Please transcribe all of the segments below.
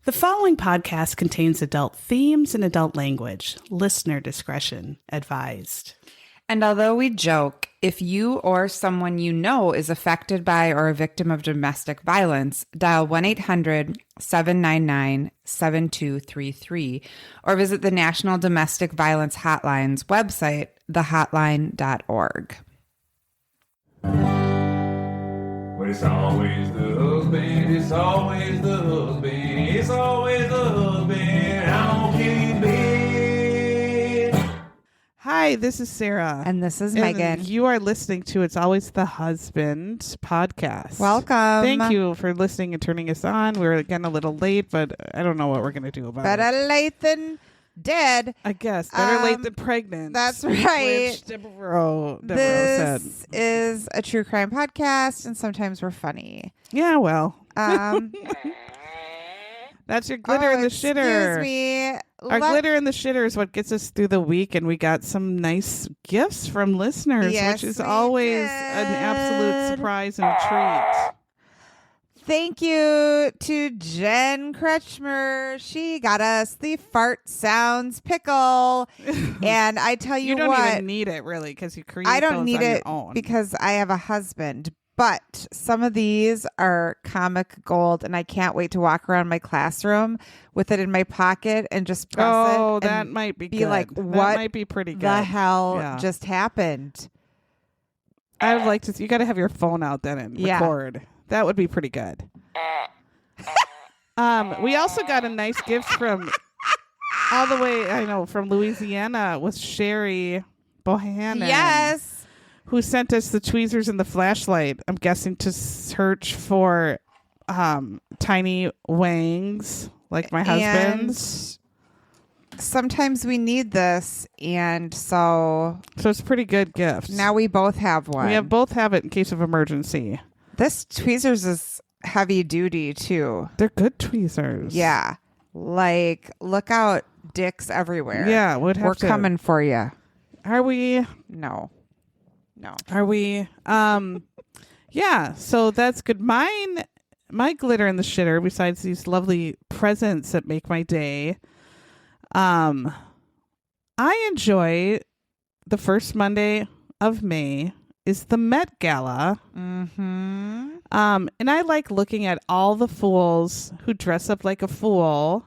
The following podcast contains adult themes and adult language. Listener discretion advised. And although we joke, if you or someone you know is affected by or a victim of domestic violence, dial 1-800-799-7233 or visit the National Domestic Violence Hotline's website, thehotline.org. But it's always the husband, it's always the husband, it's always the husband. I'm gonna kill you, babe. Hi, this is Sarah. And this is And Megan. you are listening to It's Always the Husband podcast. Welcome. Thank you for listening and turning us on. We're again a little late, but I don't know what we're going to do about it. Better late than dead. I guess. Better late than pregnant. That's right. Which Devereaux said. This is a true crime podcast, and sometimes we're funny. Yeah, well. That's your glitter in the shitter. Excuse me. Our glitter in the shitter is what gets us through the week, and we got some nice gifts from listeners, Yes, which is we always did. an absolute surprise and a treat. Thank you to Jen Kretschmer. She got us the Fart Sounds pickle. And I tell you, You don't what, even need it, really, because you create I those don't need on it your own. because I have a husband. But some of these are comic gold, and I can't wait to walk around my classroom with it in my pocket and just press it. Oh, that and might be be good. like, That what might be pretty good. the hell Yeah. just happened? I would like to. You got to have your phone out then and Yeah. record. That would be pretty good. We also got a nice gift from all the way. I know from Louisiana with Sherry Bohannon. Yes. Who sent us the tweezers and the flashlight? I'm guessing to search for tiny wangs like my husband's. And sometimes we need this, and so So it's a pretty good gift. now we both have one. we both have it in case of emergency. This tweezers is heavy duty too. They're good tweezers. Yeah, like look out, dicks everywhere. Yeah, we're coming for you. Are we? No. Are we? Yeah. So that's good. My glitter in the shitter. Besides these lovely presents that make my day, I enjoy the first Monday of May is the Met Gala. Mm-hmm. And I like looking at all the fools who dress up like a fool.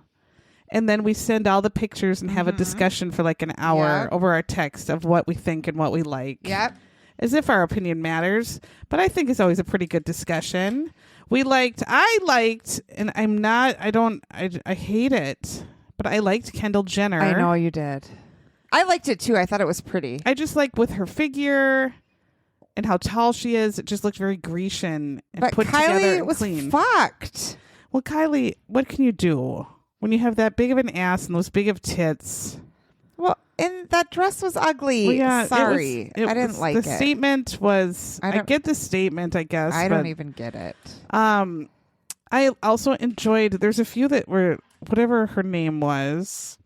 And then we send all the pictures and have a discussion for like an hour over our text of what we think and what we like. Yep. As if our opinion matters. But I think it's always a pretty good discussion. I liked, and I hate it, but I liked Kendall Jenner. I know you did. I liked it too. I thought it was pretty. I just like with her figure and how tall she is. It just looked very Grecian and But put together Kylie and was clean. fucked. Well, Kylie, what can you do when you have that big of an ass and those big of tits? Well, and that dress was ugly. Well, yeah, Sorry. I didn't like it. The statement was, I don't- get the statement, I guess. I but, don't even get it. I also enjoyed, there's a few that were, whatever her name was,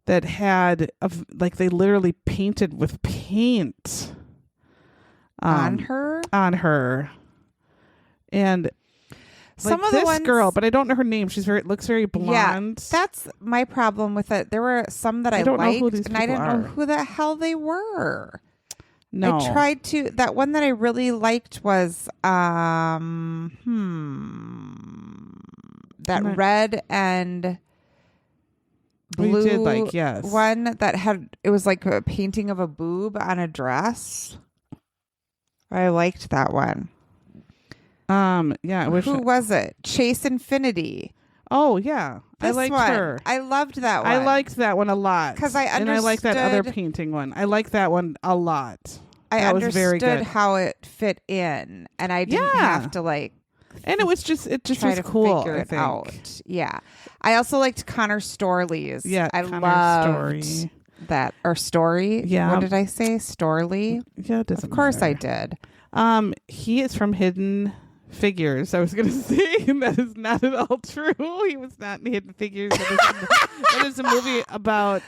that had, like they literally painted with paint. On her? On her. And Some like of the this ones, girl, but I don't know her name. Looks very blonde. Yeah, that's my problem with it. There were some that I don't know liked, who these and I people didn't know are. who the hell they were. No. I tried to. That one that I really liked was that red and blue We did like, yes. one that had, it was like a painting of a boob on a dress. I liked that one. Yeah, I wish. Who was it? Chase Infinity. Oh, yeah. I This liked one. her. I loved that one. I liked that one a lot. 'Cause I And I like that other understood- painting one. I like that one a lot. I That was very understood good. how it fit in, and I didn't Yeah. have to like And it just try was to cool, figure I it think. out. Yeah, I also liked Connor Storley's. Yeah, I Connor loved Story. that, or Story. Yeah. What did I say? Storley. Yeah, it doesn't Of course I matter. did. He is from Hidden Figures. I was going to say that is not at all true. He was not in Hidden Figures. That is a movie about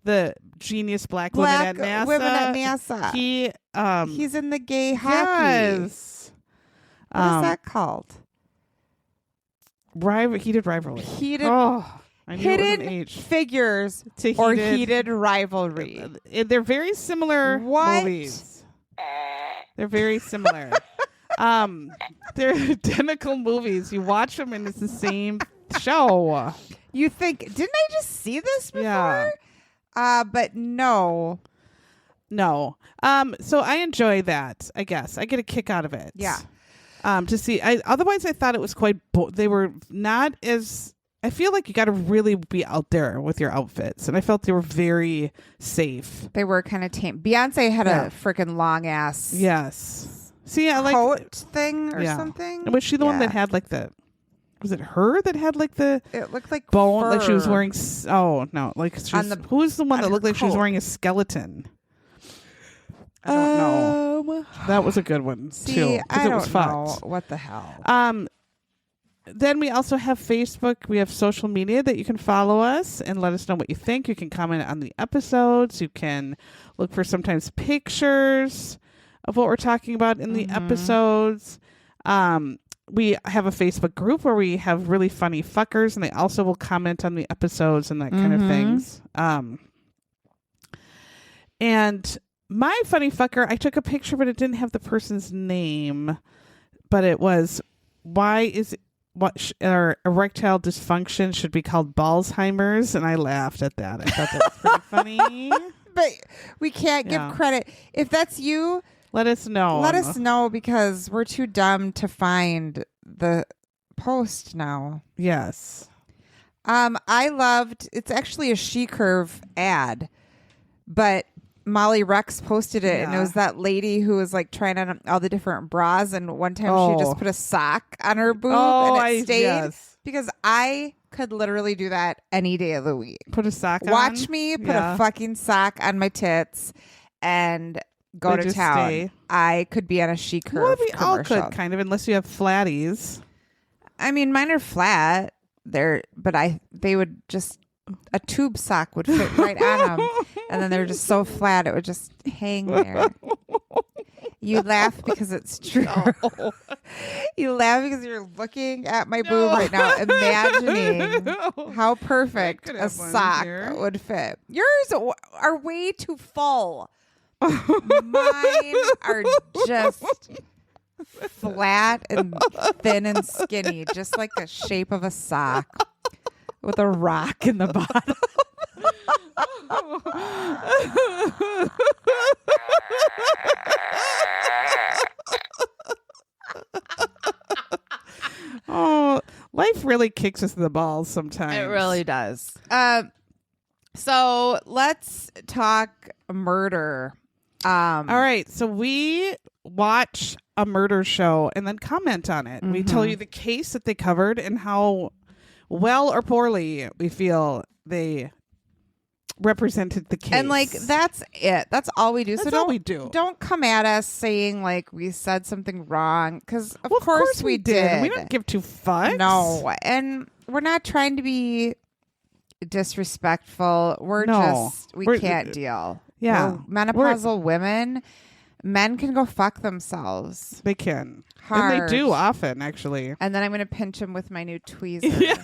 the genius black women at NASA. women at NASA. He's in the gay hockey. Yes. What is that called? Heated rivalry. Heated Oh, I knew it was an hidden H. figures To or heated- heated rivalry. They're very similar What? movies. They're very similar. They're identical movies. You watch them and it's the same show. You think, didn't I just see this before? Yeah. But no. No. So I enjoy that, I guess. I get a kick out of it. Yeah. To see. Otherwise, I thought it was quite. They were not as. I feel like you got to really be out there with your outfits, and I felt they were very safe. They were kind of tame. Beyonce had Yeah. a freaking long ass Yes. See, I like. coat thing or Yeah. something. Was she the one that had like the? Was it her that had like the It looked like bone? fur. Like she was wearing. Oh no! Like she's, who's the one on that her looked like she was coat. wearing a skeleton? I don't know. That was a good one See, too. 'Cause I it don't was fucked. know what the hell. Then we also have Facebook. We have social media that you can follow us and let us know what you think. You can comment on the episodes. You can look for sometimes pictures of what we're talking about in the episodes. We have a Facebook group where we have really funny fuckers, and they also will comment on the episodes and that kind of things. And my funny fucker, I took a picture, but it didn't have the person's name. But it was, or erectile dysfunction should be called Ballsheimer's, and I laughed at that. I thought that was pretty funny. But we can't Yeah. give credit. If that's you, Let us know. let us know because we're too dumb to find the post now. Yes. I loved, it's actually a She Curve ad, but Molly Rex posted it and it Yeah. was that lady who was like trying on all the different bras, and one time she just put a sock on her boob and it stayed. Yes. Because I could literally do that any day of the week. Put a sock on. Watch me put Yeah. a fucking sock on my tits and go They to just town. stay. I could be on a She Curve Well, we all commercial. could, kind of, unless you have flatties. I mean, mine are flat. They would just, a tube sock would fit right on them, and then they're just so flat it would just hang there. You laugh because it's true. You laugh because you're looking at my boob right now, imagining how perfect could a have one sock here. would fit. Yours are way too full. Mine are just flat and thin and skinny, just like the shape of a sock with a rock in the bottom. Oh, life really kicks us in the balls sometimes. It really does. So let's talk murder. All right, so we watch a murder show and then comment on it. We tell you the case that they covered and how well or poorly we feel they represented the case. And like that's it. That's all we do. That's so all don't we do. Don't come at us saying like we said something wrong, because of Well, course we did. We don't give two fucks. No, and we're not trying to be disrespectful. We're No. we can't deal. Yeah. We're menopausal women. Men can go fuck themselves. They can. Hard. And they do often, actually. And then I'm going to pinch them with my new tweezer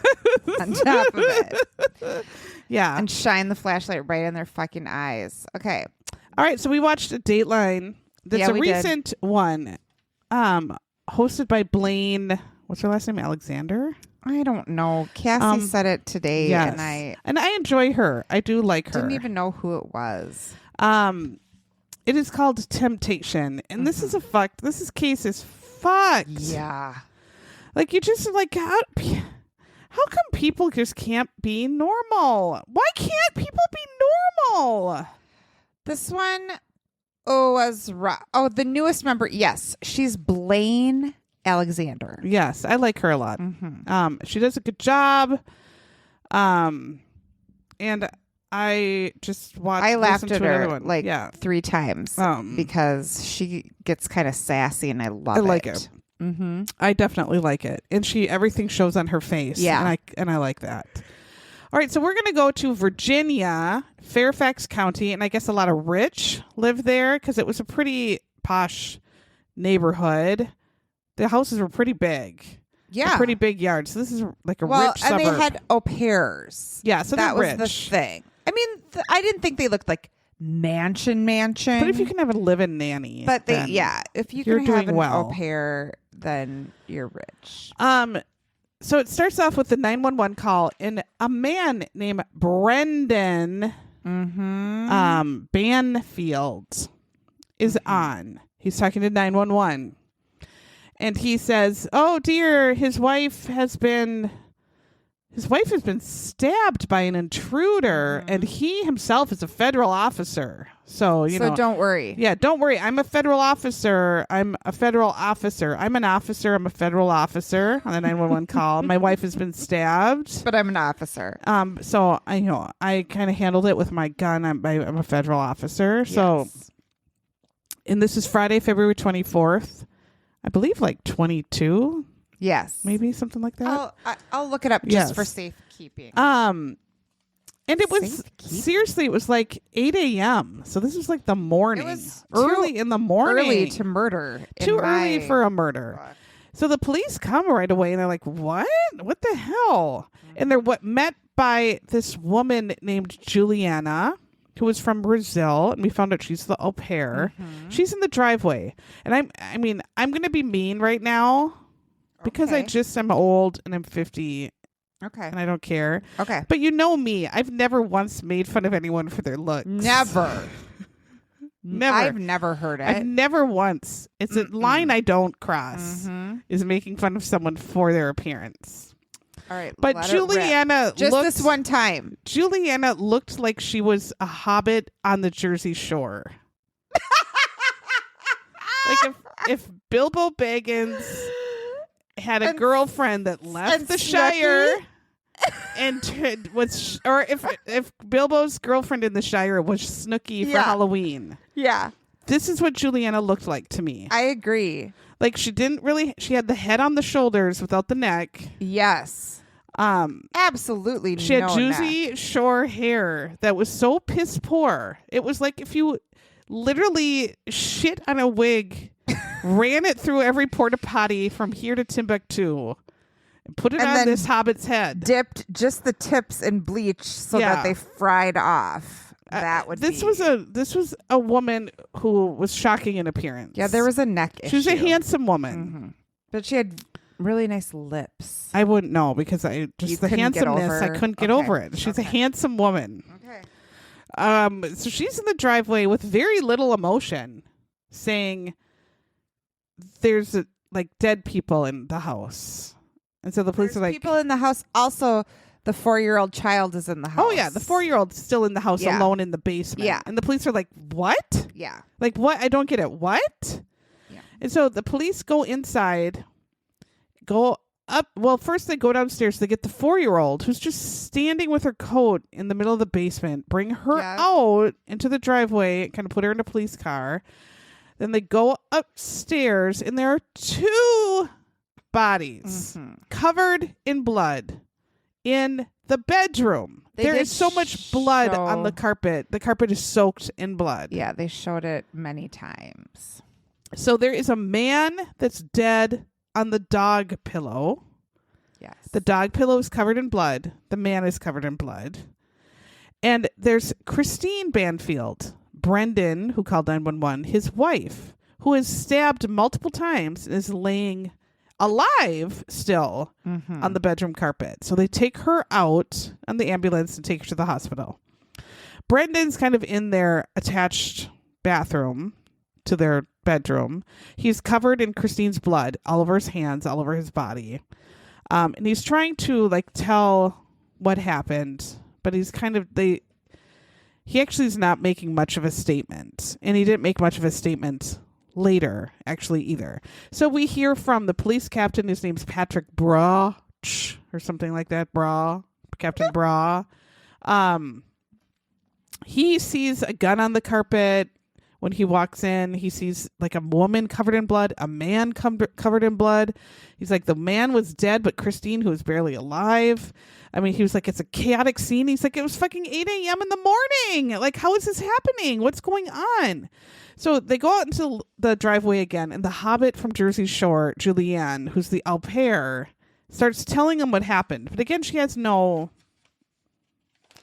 on top of it Yeah. and shine the flashlight right in their fucking eyes. Okay. All right, so we watched a Dateline. That's Yeah, a we did. recent one. Hosted by Blaine. What's her last name? Alexander? I don't know. Cassie said it today, Yes. and I enjoy her. I do like her. didn't even know who it was. It is called Temptation, and this case is fucked. Yeah. Like you just like how come people just can't be normal? Why can't people be normal? This one was the newest member. Yes, she's Blaine Alexander. Yes, I like her a lot. Mm-hmm. She does a good job. And I just watched. I laughed at her one. like yeah. 3 times because she gets kind of sassy, and I love it. I like it. Mm-hmm. I definitely like it, and everything shows on her face. Yeah, and I like that. All right, so we're gonna go to Virginia, Fairfax County, and I guess a lot of rich live there because it was a pretty posh neighborhood. The houses were pretty big. Yeah. a pretty big yard. So this is like a Well, rich and suburb. they had au pairs. Yeah, so that they're was the rich. thing. I mean, I didn't think they looked like mansion. But if you can have a live-in nanny, But then if you you're can have doing an well. au pair, then you're rich. So it starts off with the 911 call, and a man named Brendan Banfield is on. He's talking to 911, and he says, "Oh dear, his wife has been stabbed by an intruder, and he himself is a federal officer. So don't worry. Yeah, don't worry. I'm a federal officer. I'm a federal officer. I'm an officer. I'm a federal officer on the 911 call. My wife has been stabbed. But I'm an officer. So I kind of handled it with my gun. I'm a federal officer. So, Yes. and this is Friday, February 24th. I believe like 22, Yes. maybe something like that. I'll look it up just Yes. for safekeeping. And it was Safekeeping? seriously, it was like 8 a.m. So this was like the morning, It was early in the morning, Early to murder. too early for a murder. So the police come right away and they're like, "What? What the hell?" And they're met by this woman named Juliana, who was from Brazil, and we found out she's the au pair. She's in the driveway, and I'm going to be mean right now because Okay. I'm old and I'm 50 Okay. and I don't care. Okay. But you know me, I've never once made fun of anyone for their looks. Never. Never. I've never heard it. I've never once. It's a line I don't cross. Is making fun of someone for their appearance. All right. But let it rip. Juliana Just looked, this one time. Juliana looked like she was a hobbit on the Jersey Shore. Like if Bilbo Baggins had a And- girlfriend that left and the Snooki? Shire and or if Bilbo's girlfriend in the Shire was Snooki for Yeah. Halloween. Yeah. This is what Juliana looked like to me. I agree. Like she had the head on the shoulders without the neck. Yes. Absolutely. She had no juicy neck. shore hair that was so piss poor. It was like if you literally shit on a wig, ran it through every porta potty from here to Timbuktu, and put it And on then this hobbit's head. Dipped just the tips in bleach so Yeah. that they fried off. That would This be. was a woman who was shocking in appearance. Yeah, there was a neck issue. She was a handsome woman. But she had really nice lips. I wouldn't know because the couldn't get handsomeness I over- couldn't get okay. over it. She's a Okay. handsome woman. Okay. So she's in the driveway with very little emotion, saying there's like dead people in the house, and so the police There's are like, people in the house. Also, the 4-year-old child is in the house. "Oh yeah, the 4-year-old's still in the house Yeah. alone in the basement." Yeah. And the police are like, "What? Yeah. Like what? I don't get it. What?" Yeah. And so the police go inside, go up. Well, first they go downstairs. They get the 4-year-old who's just standing with her coat in the middle of the basement. Bring her Yeah. out into the driveway, kind of put her in a police car. Then they go upstairs, and there are 2 bodies covered in blood in the bedroom. They There did is so much blood show- on the carpet. The carpet is soaked in blood. Yeah, they showed it many times. So there is a man that's dead on the dog pillow. Yes. The dog pillow is covered in blood. The man is covered in blood. And there's Christine Banfield, Brendan, who called 911, his wife, who is stabbed multiple times and is laying alive still on the bedroom carpet. So they take her out on the ambulance and take her to the hospital. Brendan's kind of in their attached bathroom to their bedroom. He's covered in Christine's blood all over his hands, all over his body. And he's trying to like tell what happened, but he's kind of he actually is not making much of a statement. And he didn't make much of a statement later, actually, either. So we hear from the police captain. His name's Patrick Bra or something like that. Captain Bra. He sees a gun on the carpet. When he walks in, he sees like a woman covered in blood, a man covered in blood. He's like, the man was dead, but Christine, who was barely alive. I mean, he was like, it's a chaotic scene. He's like, it was fucking 8 a.m. in the morning. Like, how is this happening? What's going on? So they go out into the driveway again, and the hobbit from Jersey Shore, Julianne, who's the au pair, starts telling him what happened. But again, she has no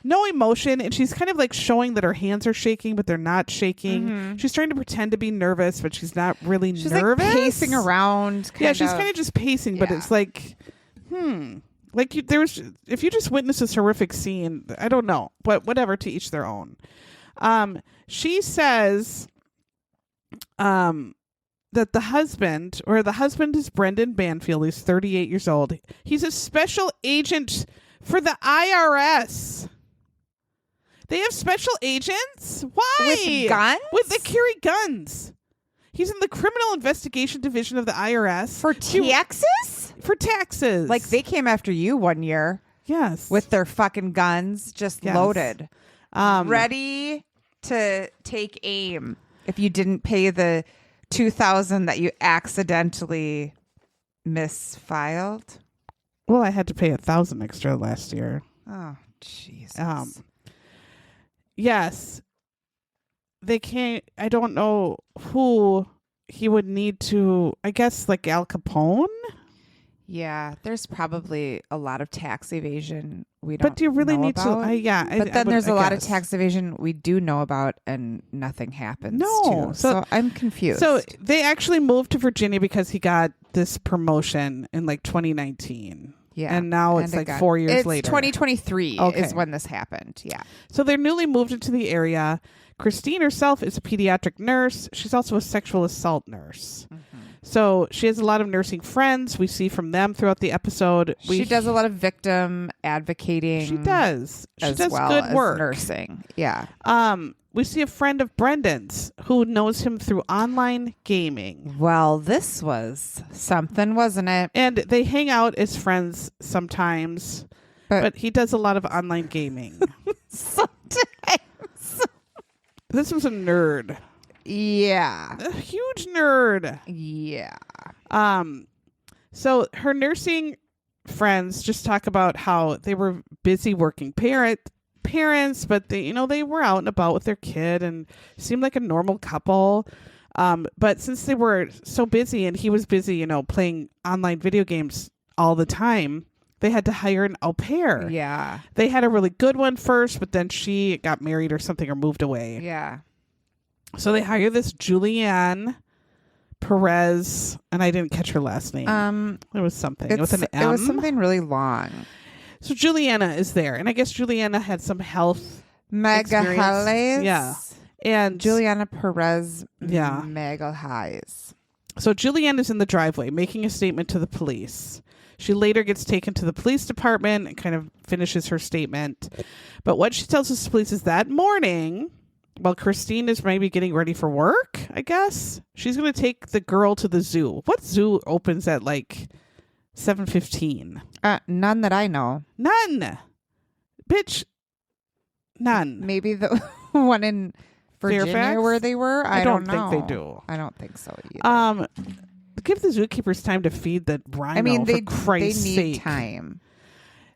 emotion, and she's kind of like showing that her hands are shaking, but they're not shaking. She's trying to pretend to be nervous, but she's not really nervous. Like pacing around. She's kind of just pacing, but it's like, like if you just witness this horrific scene, I don't know, but whatever, to each their own. She says, that the husband is Brendan Banfield. He's 38 years old. He's a special agent for the IRS. They have special agents? Why? With guns? They carry guns. He's in the criminal investigation division of the IRS. For taxes? For taxes. Like they came after you one year. Yes. With their fucking guns just loaded. Ready to take aim if you didn't pay the $2,000 that you accidentally misfiled. Well, I had to pay $1,000 extra last year. Oh, Jesus. Yes. They can't. I don't know who he would need to. I guess like Al Capone. Yeah, there's probably a lot of tax evasion we don't. But do you really need about. to? But then there's a lot of tax evasion we do know about, and nothing happens. No, too. So I'm confused. So they actually moved to Virginia because he got this promotion in like 2019. Yeah, and now it's like 4 years later. 2023 is when this happened. Yeah. So they're newly moved into the area. Christine herself is a pediatric nurse. She's also a sexual assault nurse. So she has a lot of nursing friends. We see from them throughout the episode. She does a lot of victim advocating. She does. She does well good as work. Nursing. Yeah. We see a friend of Brendan's who knows him through online gaming. Well, this was something, wasn't it? And they hang out as friends sometimes. But he does a lot of online gaming. Sometimes. This was a nerd. Yeah. A huge nerd. Yeah. So her nursing friends just talk about how they were busy working parents, but they were out and about with their kid and seemed like a normal couple. But since they were so busy and he was busy, playing online video games all the time, they had to hire an au pair. Yeah. They had a really good one first, but then she got married or something or moved away. Yeah. So they hire this Juliana Perez, and I didn't catch her last name. It was something with an M. It was something really long. So Juliana is there, and I guess Juliana had some health Magalhes. Yeah. And Juliana Perez. Yeah. Magalhes. So Juliana's in the driveway making a statement to the police. She later gets taken to the police department and kind of finishes her statement. But what she tells us to police is that morning, while Christine is maybe getting ready for work, I guess, she's going to take the girl to the zoo. What zoo opens at like 7:15? None that I know. None. Bitch. None. Maybe the one in Virginia Fairfax? where they were? I don't know. think they do. I don't think so either. Give the zookeepers time to feed the rhino. I mean, for Christ's need sake. time.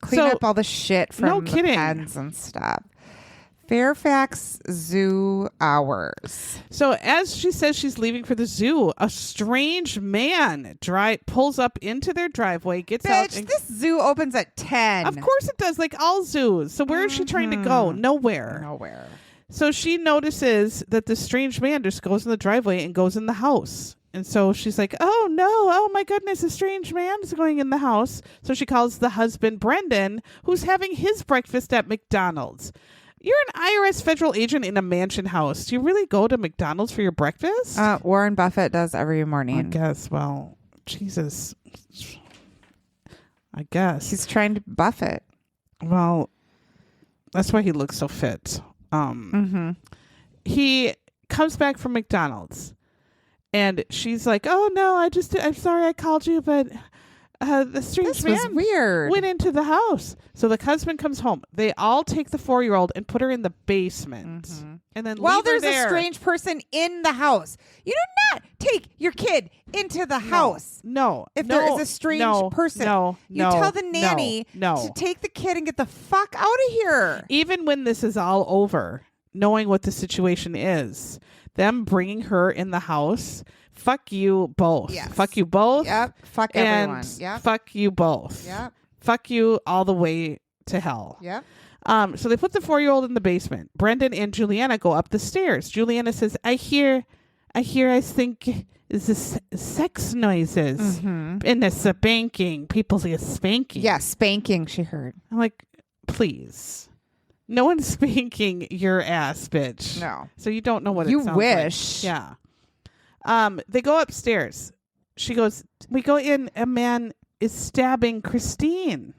Clean up all the shit from the pens and stuff. Fairfax Zoo hours. So as she says she's leaving for the zoo, a strange man pulls up into their driveway, gets out. Bitch, this zoo opens at 10. Of course it does, like all zoos. So where is she trying to go? Nowhere. Nowhere. So she notices that this strange man just goes in the driveway and goes in the house. And so she's like, oh no, oh my goodness, a strange man is going in the house. So she calls the husband, Brendan, who's having his breakfast at McDonald's. You're an IRS federal agent in a mansion house. Do you really go to McDonald's for your breakfast? Warren Buffett does every morning. I guess. Well, Jesus. I guess. He's trying to buff it. Well, that's why he looks so fit. He comes back from McDonald's. And she's like, oh, no, I'm sorry I called you, but the strange man weird. Went into the house. So the husband comes home. They all take the 4-year-old and put her in the basement. And then while leave her there's there. a strange person in the house. You do not take your kid into the house. No. If there is a strange person. You tell the nanny to take the kid and get the fuck out of here. Even when this is all over, knowing what the situation is, them bringing her in the house fuck you both. Yes. Fuck you both. Yep. Fuck And everyone. Yep. fuck you both. Yep. Fuck you all the way to hell. Yep. So they put the 4-year-old in the basement. Brendan and Juliana go up the stairs. Juliana says, I think is this sex noises and the spanking. People say spanking. Yeah, spanking, she heard. I'm like, please. No one's spanking your ass, bitch. No. So you don't know what You it sounds wish. like. Yeah. They go upstairs. She goes, we go in, a man is stabbing Christine.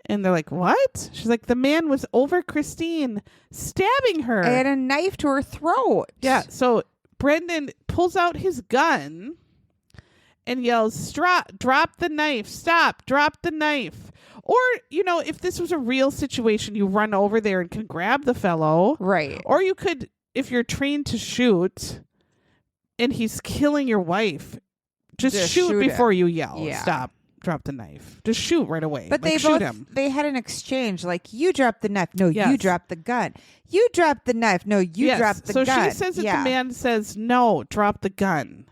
And they're like, what? She's like, the man was over Christine stabbing her. I had a knife to her throat. Yeah. So Brendan pulls out his gun and yells, drop the knife. Stop. Drop the knife. Or, if this was a real situation, you run over there and can grab the fellow. Right. Or you could, if you're trained to shoot and he's killing your wife, just shoot before you yell. Yeah. Stop. Drop the knife. Just shoot right away. But shoot him. they had an exchange. Like, you drop the knife. No, Yes. you drop the gun. You drop the knife. No, you drop the gun. So she says that the man says, no, drop the gun.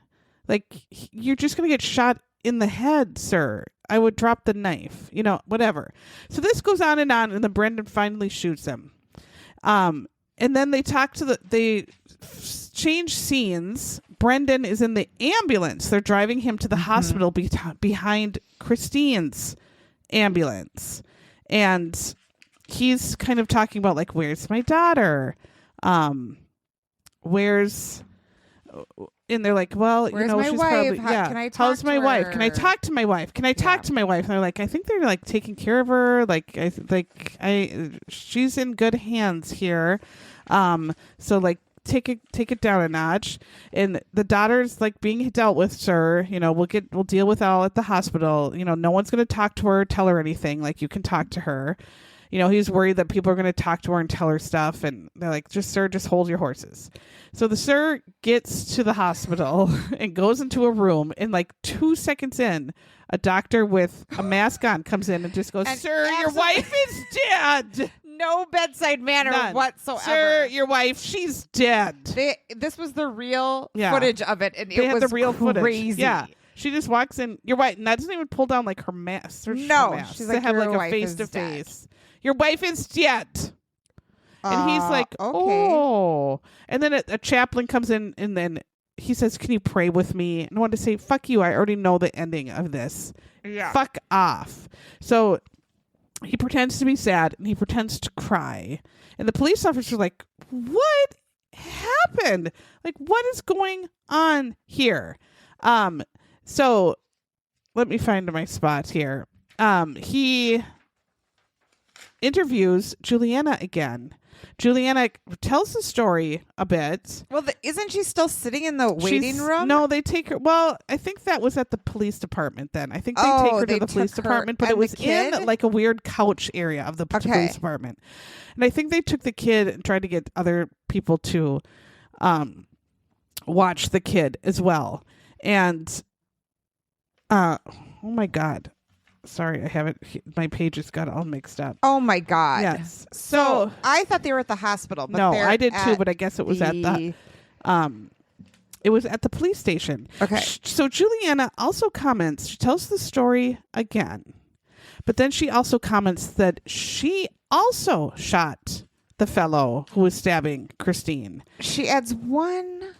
Like, you're just going to get shot in the head, sir. I would drop the knife. Whatever. So this goes on, and then Brendan finally shoots him. And then they they change scenes. Brendan is in the ambulance. They're driving him to the hospital behind Christine's ambulance. And he's kind of talking about, like, where's my daughter? And they're like, well, Where's she's my wife? probably, Can I talk how's to my wife? Can I her? talk to my wife? Can I talk to my wife? And they're like, I think they're like taking care of her. She's in good hands here. So like, take it down a notch. And the daughter's like being dealt with, sir. We'll deal with all at the hospital. No one's going to talk to her, tell her anything. Like, you can talk to her. He's worried that people are going to talk to her and tell her stuff. And they're like, sir, just hold your horses. So the sir gets to the hospital and goes into a room, and like 2 seconds in, a doctor with a mask on comes in and just goes, And sir, your wife is dead. No bedside manner None. whatsoever. Sir, your wife, she's dead. This was the real Yeah. footage of it, and They it had was the real crazy. footage. Yeah. She just walks in. You're right. And that doesn't even pull down like her mask. No, she's she's like, have your like a wife face is to dead. face. Your wife is dead. And he's like, okay. oh. And then a chaplain comes in, and then he says, can you pray with me? And I want to say, fuck you. I already know the ending of this. Yeah. Fuck off. So he pretends to be sad, and he pretends to cry. And the police officer's like, what happened? Like, what is going on here? So let me find my spot here. He interviews Juliana again. Juliana tells the story a bit. Well, isn't she still sitting in the waiting room? No, they take her. Well, I think that was at the police department then. I think they Oh, take her to they the police took her department, but and it the was kid? in like a weird couch area of the Okay. police department. And I think they took the kid and tried to get other people to watch the kid as well. And oh my God. Sorry, I haven't. My pages got all mixed up. Oh my God. Yes. So I thought they were at the hospital. But no, they're I did too, at but I guess it was at the it was at the police station. Okay. So Juliana also comments, she tells the story again. But then she also comments that she also shot the fellow who was stabbing Christine. She adds one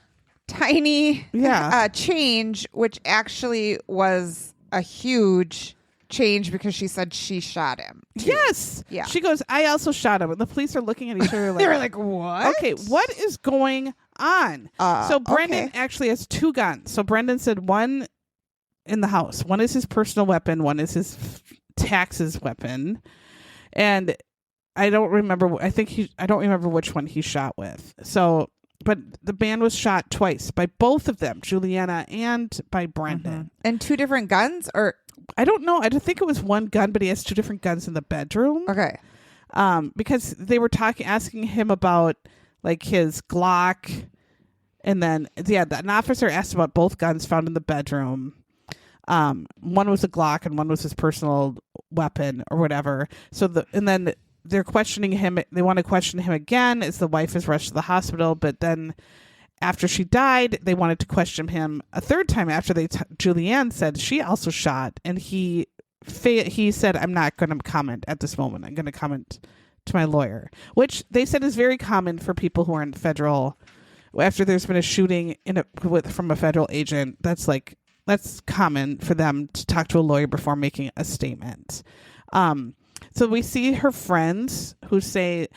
tiny change, which actually was a huge change because she said she shot him. too. Yes. Yeah. She goes, I also shot him. And the police are looking at each other like, They were like, what? okay, what is going on? So Brendan actually has two guns. So Brendan said one in the house. One is his personal weapon. One is his taxes weapon. And I don't remember. I don't remember which one he shot with. So, but the man was shot twice by both of them, Juliana and by Brendan. And two different guns, or I don't know. I don't think it was one gun, but he has two different guns in the bedroom. okay. Because they were asking him about like his Glock, and then an officer asked about both guns found in the bedroom. One was a Glock and one was his personal weapon or whatever. And then they're questioning him. They want to question him again as the wife is rushed to the hospital, but then after she died, they wanted to question him a third time after Julianne said she also shot, and he said, I'm not going to comment at this moment. I'm going to comment to my lawyer, which they said is very common for people who are in federal. After there's been a shooting from a federal agent, that's common for them to talk to a lawyer before making a statement. So we see her friends who say,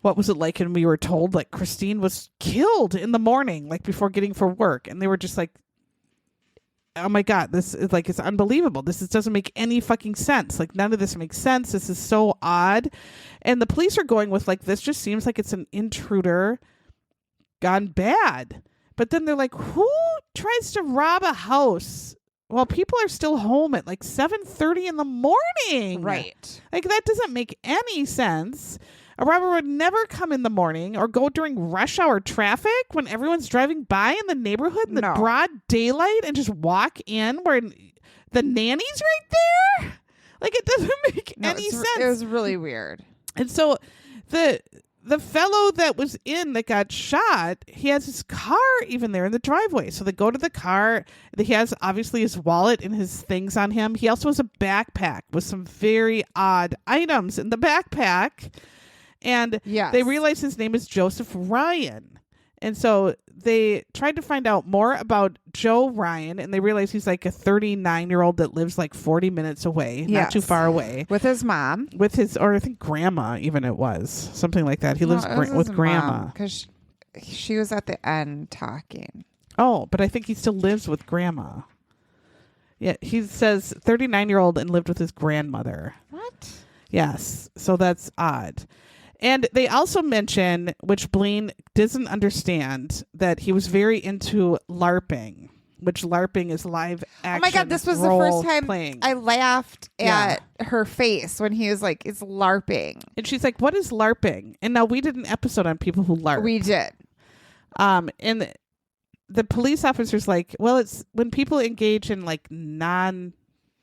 what was it like? And we were told like Christine was killed in the morning, like before getting for work. And they were just like, oh my God, this is like, it's unbelievable. Doesn't make any fucking sense. Like none of this makes sense. This is so odd. And the police are going with like, this just seems like it's an intruder gone bad. But then they're like, who tries to rob a house while people are still home at like 7:30 in the morning? Right. Like that doesn't make any sense. A robber would never come in the morning or go during rush hour traffic when everyone's driving by in the neighborhood in the broad daylight and just walk in where the nanny's right there. Like it doesn't make any sense. It was really weird. And so the fellow that was that got shot, he has his car even there in the driveway. So they go to the car. He has obviously his wallet and his things on him. He also has a backpack with some very odd items in the backpack. And they realize his name is Joseph Ryan. And so they tried to find out more about Joe Ryan, and they realize he's like a 39-year-old that lives like 40 minutes away, not too far away. With his mom. Or I think grandma even it was. Something like that. He lives with grandma. Because she was at the end talking. Oh, but I think he still lives with grandma. Yeah, he says 39-year-old and lived with his grandmother. What? Yes. So that's odd. And they also mention, which Blaine doesn't understand, that he was very into LARPing, which LARPing is live action. Oh my God, this was the first time playing. I laughed at her face when he was like, it's LARPing. And she's like, what is LARPing? And now we did an episode on people who LARP. We did. And the police officer's like, well, it's when people engage in like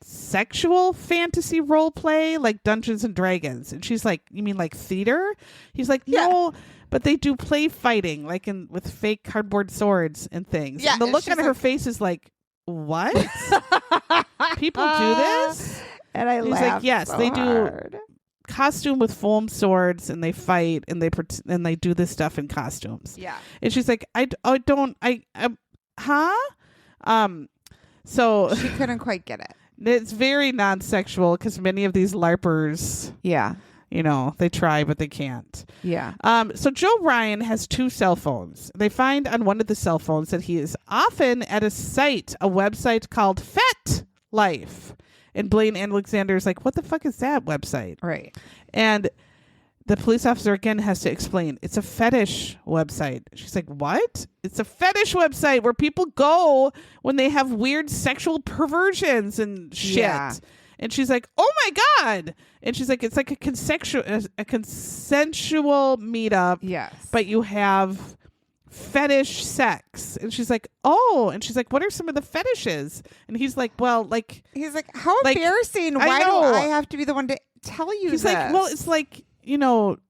sexual fantasy role play like Dungeons and Dragons. And she's like, you mean like theater? He's like, no, but they do play fighting like with fake cardboard swords and things. Yeah, and the look on her face is like, what? People do this? And I laughed. He's like, yes, so they do hard. Costume with foam swords, and they fight and they do this stuff in costumes. Yeah. And she's like, so she couldn't quite get it. It's very non-sexual because many of these LARPers, they try, but they can't. Yeah. So Joe Ryan has 2 cell phones. They find on one of the cell phones that he is often at a website called Fet Life. And Blaine Alexander's like, what the fuck is that website? Right. And the police officer again has to explain, it's a fetish website. She's like, what? It's a fetish website where people go when they have weird sexual perversions and shit. Yeah. And she's like, oh my God. And she's like, it's like a consensual meetup. Yes. But you have fetish sex. And she's like, oh. And she's like, what are some of the fetishes? And he's like, well, like. He's like, how embarrassing. Why do I have to be the one to tell you He's this? like, well, it's like, BDSM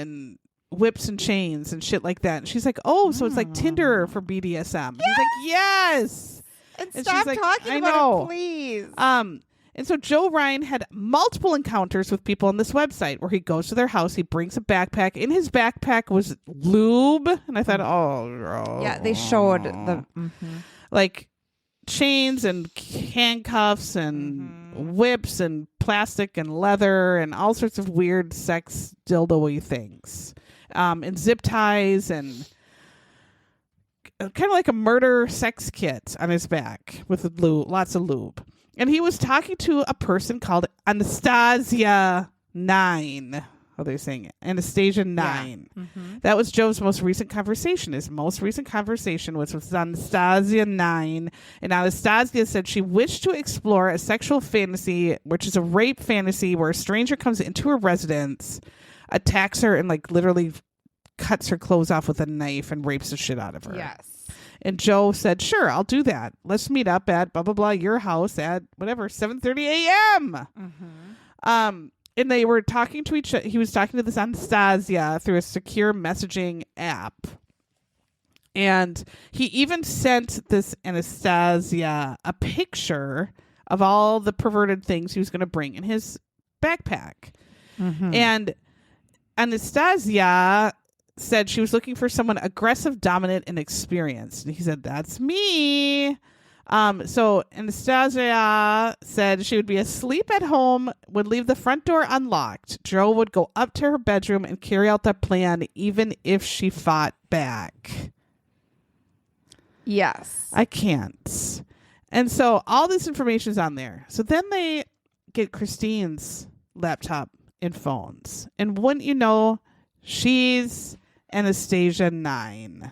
and whips and chains and shit like that. And she's like, oh, so it's like Tinder for BDSM. And he's like, yes. And stop talking about it, please. And so Joe Ryan had multiple encounters with people on this website where he goes to their house. He brings a backpack. In his backpack was lube. And I thought, oh. Yeah, they showed the... like chains and handcuffs and whips and plastic and leather and all sorts of weird sex dildo-y things. And zip ties and kind of like a murder sex kit on his back with lots of lube. And he was talking to a person called Anastasia 9. Oh, they're saying it. Anastasia 9. Yeah. That was Joe's most recent conversation. His most recent conversation was with Anastasia 9. And Anastasia said she wished to explore a sexual fantasy, which is a rape fantasy where a stranger comes into her residence, attacks her, and like literally cuts her clothes off with a knife and rapes the shit out of her. Yes. And Joe said, sure, I'll do that. Let's meet up at blah, blah, blah, your house at whatever, 7:30 a.m. And they were talking to each other. He was talking to this Anastasia through a secure messaging app. And he even sent this Anastasia a picture of all the perverted things he was going to bring in his backpack. Mm-hmm. And Anastasia said she was looking for someone aggressive, dominant, and experienced. And he said, that's me. So Anastasia said she would be asleep at home, would leave the front door unlocked. Joe would go up to her bedroom and carry out the plan, even if she fought back. Yes. I can't. And so all this information is on there. So then they get Christine's laptop and phones. And wouldn't you know, she's Anastasia 9.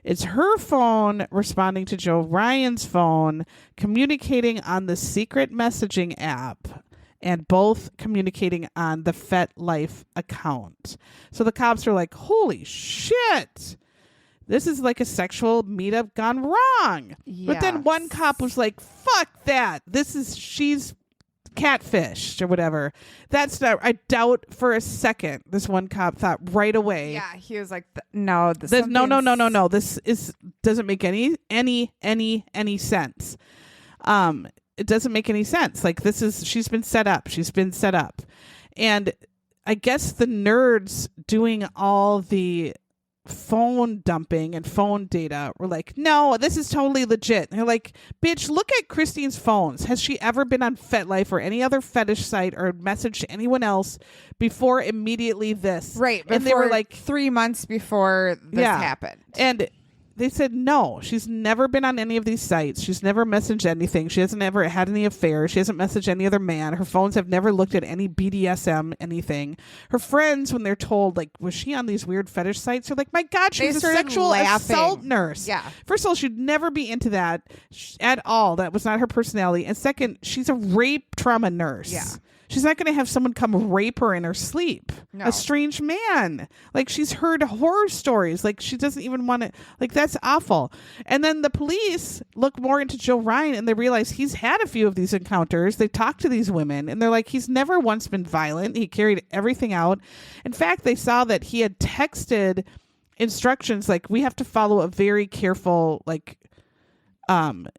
It's her phone responding to Joe Ryan's phone, communicating on the secret messaging app, and both communicating on the FetLife account. So the cops are like, holy shit, this is like a sexual meetup gone wrong. Yes. But then one cop was like, fuck that. She's catfished or whatever. That's not, I doubt for a second this one cop thought right away. Yeah, he was like, no. No. This doesn't make any sense. It doesn't make any sense. Like she's been set up. And I guess the nerds doing all the phone dumping and phone data were like, no, this is totally legit. And they're like, bitch, look at Christine's phones. Has she ever been on FetLife or any other fetish site or messaged to anyone else before immediately this? Right. And they were like 3 months before this happened. And they said, no, she's never been on any of these sites. She's never messaged anything. She hasn't ever had any affairs. She hasn't messaged any other man. Her phones have never looked at any BDSM, anything. Her friends, when they're told, like, was she on these weird fetish sites? They're like, my God, she's a sexual assault nurse. Yeah. First of all, she'd never be into that at all. That was not her personality. And second, she's a rape trauma nurse. Yeah. She's not going to have someone come rape her in her sleep. No. A strange man. Like, she's heard horror stories. Like, she doesn't even want to. Like, that's awful. And then the police look more into Joe Ryan and they realize he's had a few of these encounters. They talk to these women and they're like, he's never once been violent. He carried everything out. In fact, they saw that he had texted instructions like, we have to follow a very careful, like,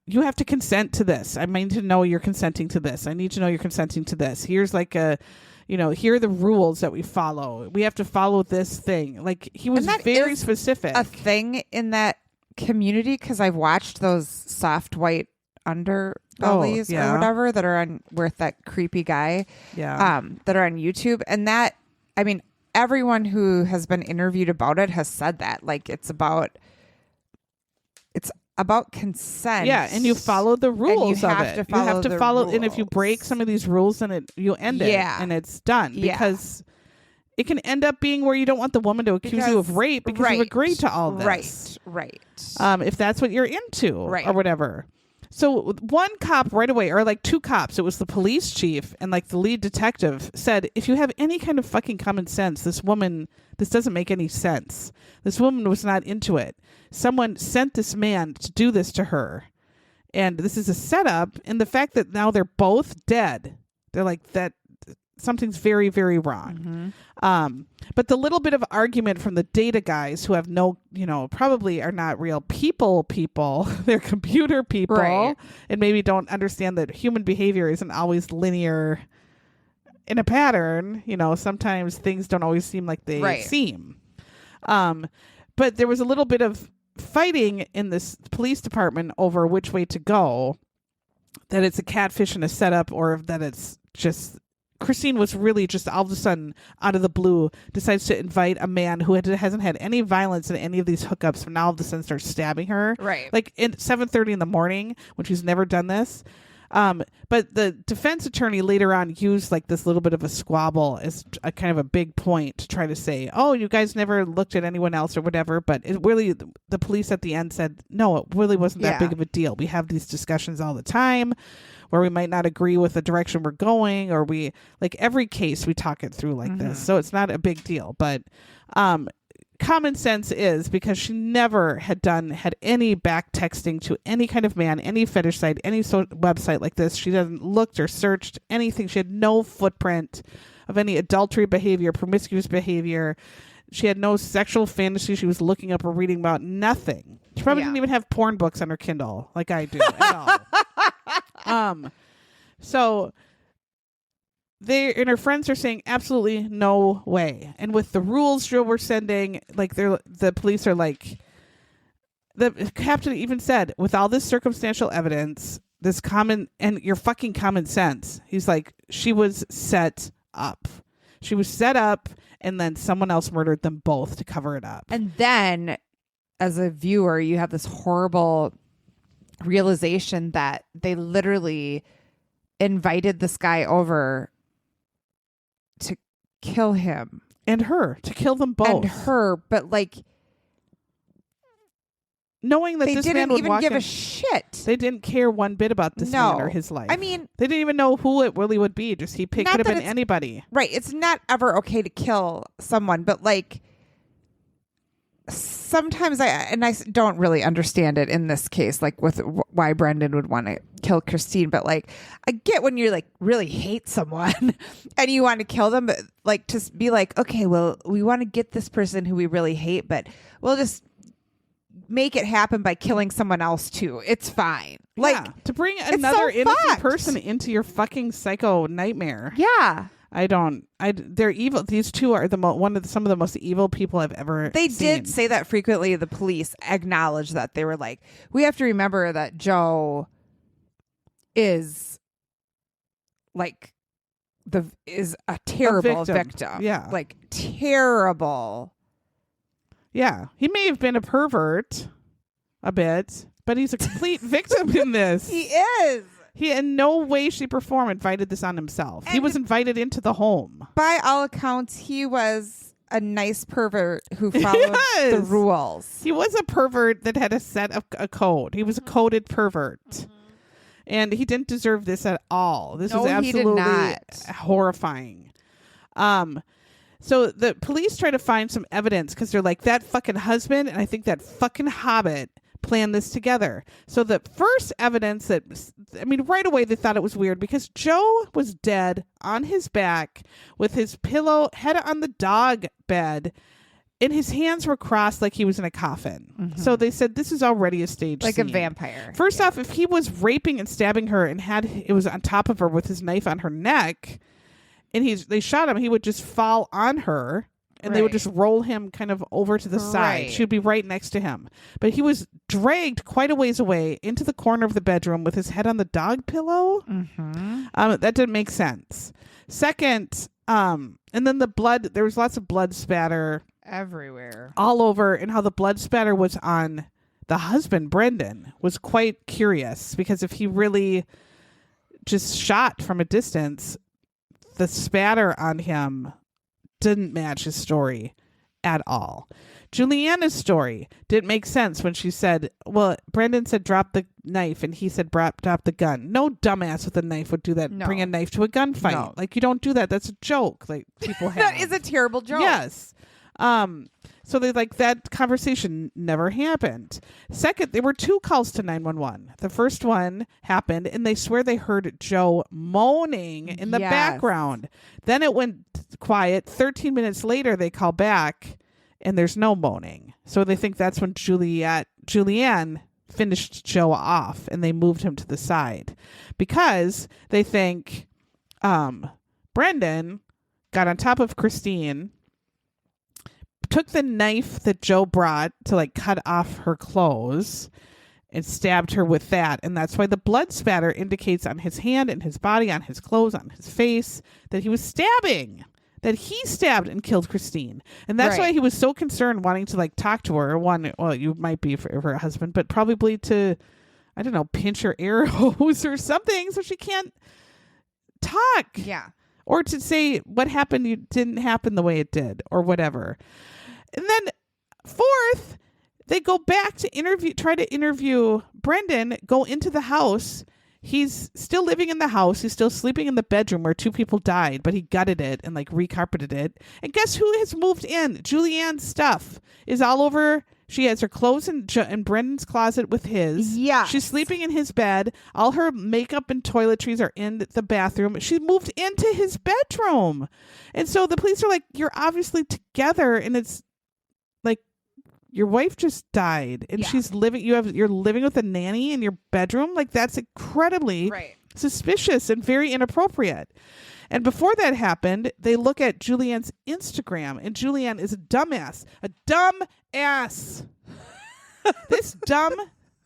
you have to consent to this. I need to know you're consenting to this. I need to know you're consenting to this. Here's like here are the rules that we follow. We have to follow this thing. Like, he was very specific. A thing in that community, because I've watched those soft white underbellies or whatever that are on with that creepy guy. Yeah. That are on YouTube. And that, I mean, everyone who has been interviewed about it has said that. Like, it's about consent. Yeah, and you follow the rules of it. You have to follow, rules. and if you break some of these rules, then you end it, and it's done. Because it can end up being where you don't want the woman to accuse you of rape because you've agreed to all this. Right. If that's what you're into, or whatever. So one cop right away, or like two cops, it was the police chief and like the lead detective, said, if you have any kind of fucking common sense, this doesn't make any sense. This woman was not into it. Someone sent this man to do this to her. And this is a setup. And the fact that now they're both dead, they're like, that something's very, very wrong. Mm-hmm. But the little bit of argument from the data guys who have no, probably are not real people, they're computer people, and maybe don't understand that human behavior isn't always linear in a pattern. Sometimes things don't always seem like they seem. But there was a little bit of fighting in this police department over which way to go, that it's a catfish and a setup, or that it's just Christine was really just all of a sudden out of the blue decides to invite a man who hasn't had any violence in any of these hookups, and now all of a sudden starts stabbing her. Right. Like at 7:30 in the morning when she's never done this. But the defense attorney later on used like this little bit of a squabble as a kind of a big point to try to say, oh, you guys never looked at anyone else or whatever. But it really, the police at the end said, no, it really wasn't that big of a deal. We have these discussions all the time where we might not agree with the direction we're going, or we, like, every case we talk it through like this. So it's not a big deal. But common sense is, because she never had any back texting to any kind of man, any fetish site, any website like this. She hasn't looked or searched anything. She had no footprint of any adultery behavior, promiscuous behavior, She had no sexual fantasy she was looking up or reading about. Nothing. She probably didn't even have porn books on her Kindle like I do at all. So they and her friends are saying absolutely no way. And with the rules Joe were sending, like the police are like, the captain even said, with all this circumstantial evidence, this common and your fucking common sense, he's like, she was set up. She was set up, and then someone else murdered them both to cover it up. And then, as a viewer, you have this horrible realization that they literally invited this guy over to kill him. And her, to kill them both. And her, but like... knowing that they this didn't man would even walk give in, a shit. They didn't care one bit about this man or his life. I mean, they didn't even know who it really would be. Just he could have been anybody. Right. It's not ever okay to kill someone, but like sometimes I don't really understand it in this case, like with why Brendan would want to kill Christine. But like, I get when you like really hate someone and you want to kill them, but like to be like, okay, well, we want to get this person who we really hate, but we'll just make it happen by killing someone else too. It's fine. Like to bring another innocent fucked. person into your fucking psycho nightmare. Yeah. They're evil. These two are some of the most evil people I've ever They seen. did say that frequently. The police acknowledged that. They were like, we have to remember that Joe is like is a terrible victim. Yeah. Like terrible. Yeah. He may have been a pervert a bit, but he's a complete victim in this. He is. He in no way, shape, or form invited this on himself. And he was invited into the home. By all accounts, he was a nice pervert who followed the rules. He was a pervert that had a set of a code. He was a coded pervert. Mm-hmm. And he didn't deserve this at all. This was absolutely horrifying. So the police try to find some evidence because they're like, that fucking husband and I think that fucking Hobbit planned this together. So the first evidence right away they thought it was weird because Joe was dead on his back with his pillow head on the dog bed and his hands were crossed like he was in a coffin. Mm-hmm. So they said this is already a stage like scene. A vampire. First off, if he was raping and stabbing her and it was on top of her with his knife on her neck and they shot him, he would just fall on her. And they would just roll him kind of over to the side. She would be right next to him. But he was dragged quite a ways away into the corner of the bedroom with his head on the dog pillow. Mm-hmm. That didn't make sense. Second, and then the blood, there was lots of blood spatter. Everywhere. All over. And how the blood spatter was on the husband, Brendan, was quite curious. Because if he really just shot from a distance, the spatter on him didn't match his story at all. Juliana's story didn't make sense when she said, well, Brendan said drop the knife and he said drop the gun. No dumbass with a knife would do that. No. Bring a knife to a gunfight. No. Like, you don't do that. That's a joke. Like, people have. That is a terrible joke. Yes. So they like that conversation never happened. Second, there were 2 calls to 911. The first one happened and they swear they heard Joe moaning in the background. Then it went quiet. 13 minutes later, they call back and there's no moaning. So they think that's when Julianne finished Joe off and they moved him to the side because they think Brendan got on top of Christine, took the knife that Joe brought to like cut off her clothes and stabbed her with that. And that's why the blood spatter indicates on his hand and his body, on his clothes, on his face, that he was stabbing, that he stabbed and killed Christine. And that's why he was so concerned wanting to like talk to her. One, well, you might be for her husband, but probably to, I don't know, pinch her air hose or something so she can't talk. Yeah. Or to say what happened didn't happen the way it did or whatever. And then fourth, they go back to try to interview Brendan, go into the house. He's still living in the house. He's still sleeping in the bedroom where 2 people died, but he gutted it and like recarpeted it. And guess who has moved in? Julianne's stuff is all over She has her clothes in Brendan's closet with his. Yeah. She's sleeping in his bed. All her makeup and toiletries are in the bathroom. She moved into his bedroom. And so the police are like, you're obviously together. And it's like, your wife just died. And she's living, you're living with a nanny in your bedroom. Like, that's incredibly suspicious and very inappropriate. And before that happened, they look at Julianne's Instagram, and Julianne is a dumbass. A dumb ass. This dumb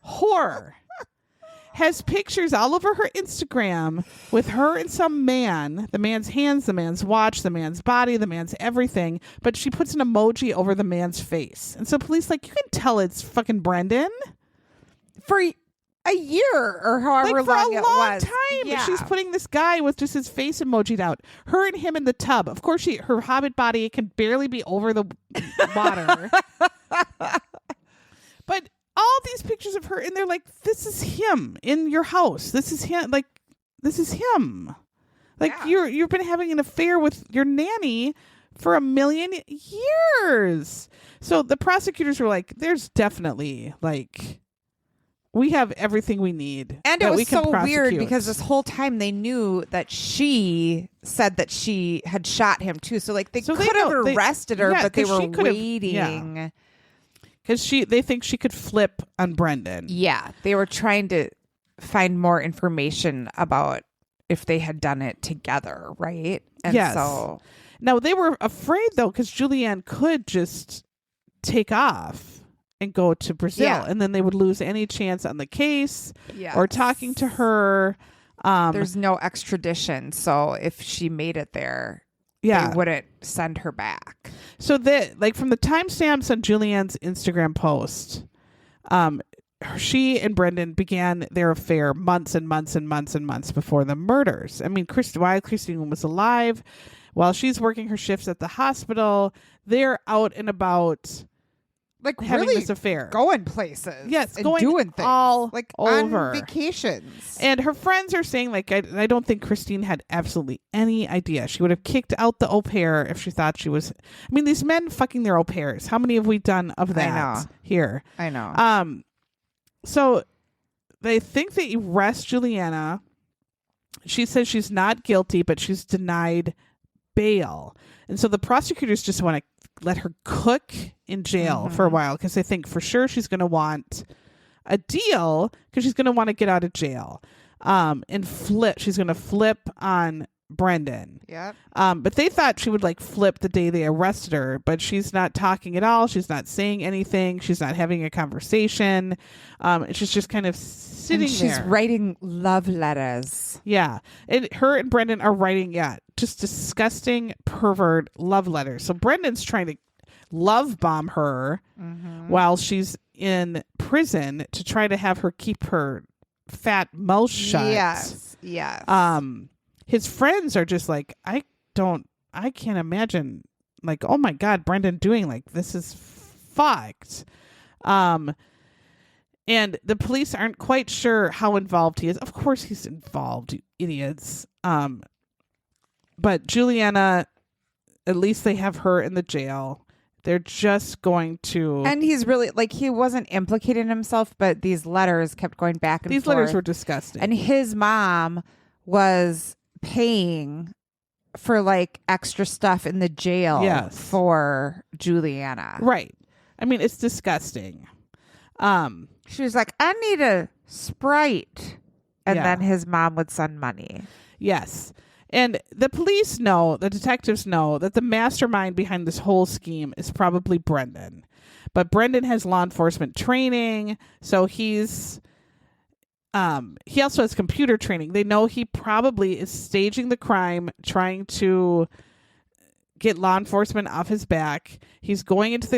whore has pictures all over her Instagram with her and some man, the man's hands, the man's watch, the man's body, the man's everything, but she puts an emoji over the man's face. And so police like, you can tell it's fucking Brendan. For a year or however long it was. For a long time. Yeah. She's putting this guy with just his face emojied out. Her and him in the tub. Of course, her Hobbit body can barely be over the water. But all these pictures of her, and they're like, this is him in your house. This is him. Like, this is him. Like, you've been having an affair with your nanny for 1,000,000 years. So the prosecutors were like, there's definitely, like... we have everything we need. And it was so weird because this whole time they knew that she said that she had shot him too. So like they could have arrested her, but they were waiting. Because they think she could flip on Brendan. Yeah. They were trying to find more information about if they had done it together, right? And so now they were afraid though, because Julianne could just take off and go to Brazil, and then they would lose any chance on the case or talking to her. There's no extradition, so if she made it there, they wouldn't send her back. So like from the timestamps on Julianne's Instagram post, she and Brendan began their affair months and months and months and months before the murders. I mean, while Christine was alive, while she's working her shifts at the hospital, they're out and about. Like having really this affair, going places, yes, and going doing things, all like over on vacations. And her friends are saying, like, I don't think Christine had absolutely any idea. She would have kicked out the au pair if she thought she was. I mean, these men fucking their au pairs. How many have we done of that here? I know. So they think they arrest Juliana. She says she's not guilty, but she's denied bail, and so the prosecutors just want to let her cook in jail for a while because they think for sure she's going to want a deal because she's going to want to get out of jail and flip. She's going to flip on Brendan. Yeah. But they thought she would like flip the day they arrested her, but she's not talking at all. She's not saying anything. She's not having a conversation. She's just kind of sitting there. She's writing love letters. Yeah. And her and Brendan are writing, just disgusting pervert love letters. So Brendan's trying to love bomb her while she's in prison to try to have her keep her fat mouth shut. Yes. Yes. His friends are just like, I can't imagine, like, oh my God, Brendan doing like this is fucked. And the police aren't quite sure how involved he is. Of course he's involved, you idiots. But Juliana, at least they have her in the jail. They're just going to... And he's really, like, he wasn't implicating himself, but these letters kept going back and forth. These letters were disgusting. And his mom was paying for, like, extra stuff in the jail for Juliana. Right. I mean, it's disgusting. She was like, I need a Sprite. And then his mom would send money. Yes. And the police know, the detectives know that the mastermind behind this whole scheme is probably Brendan. But Brendan has law enforcement training, so he also has computer training. They know he probably is staging the crime, trying to get law enforcement off his back. He's going into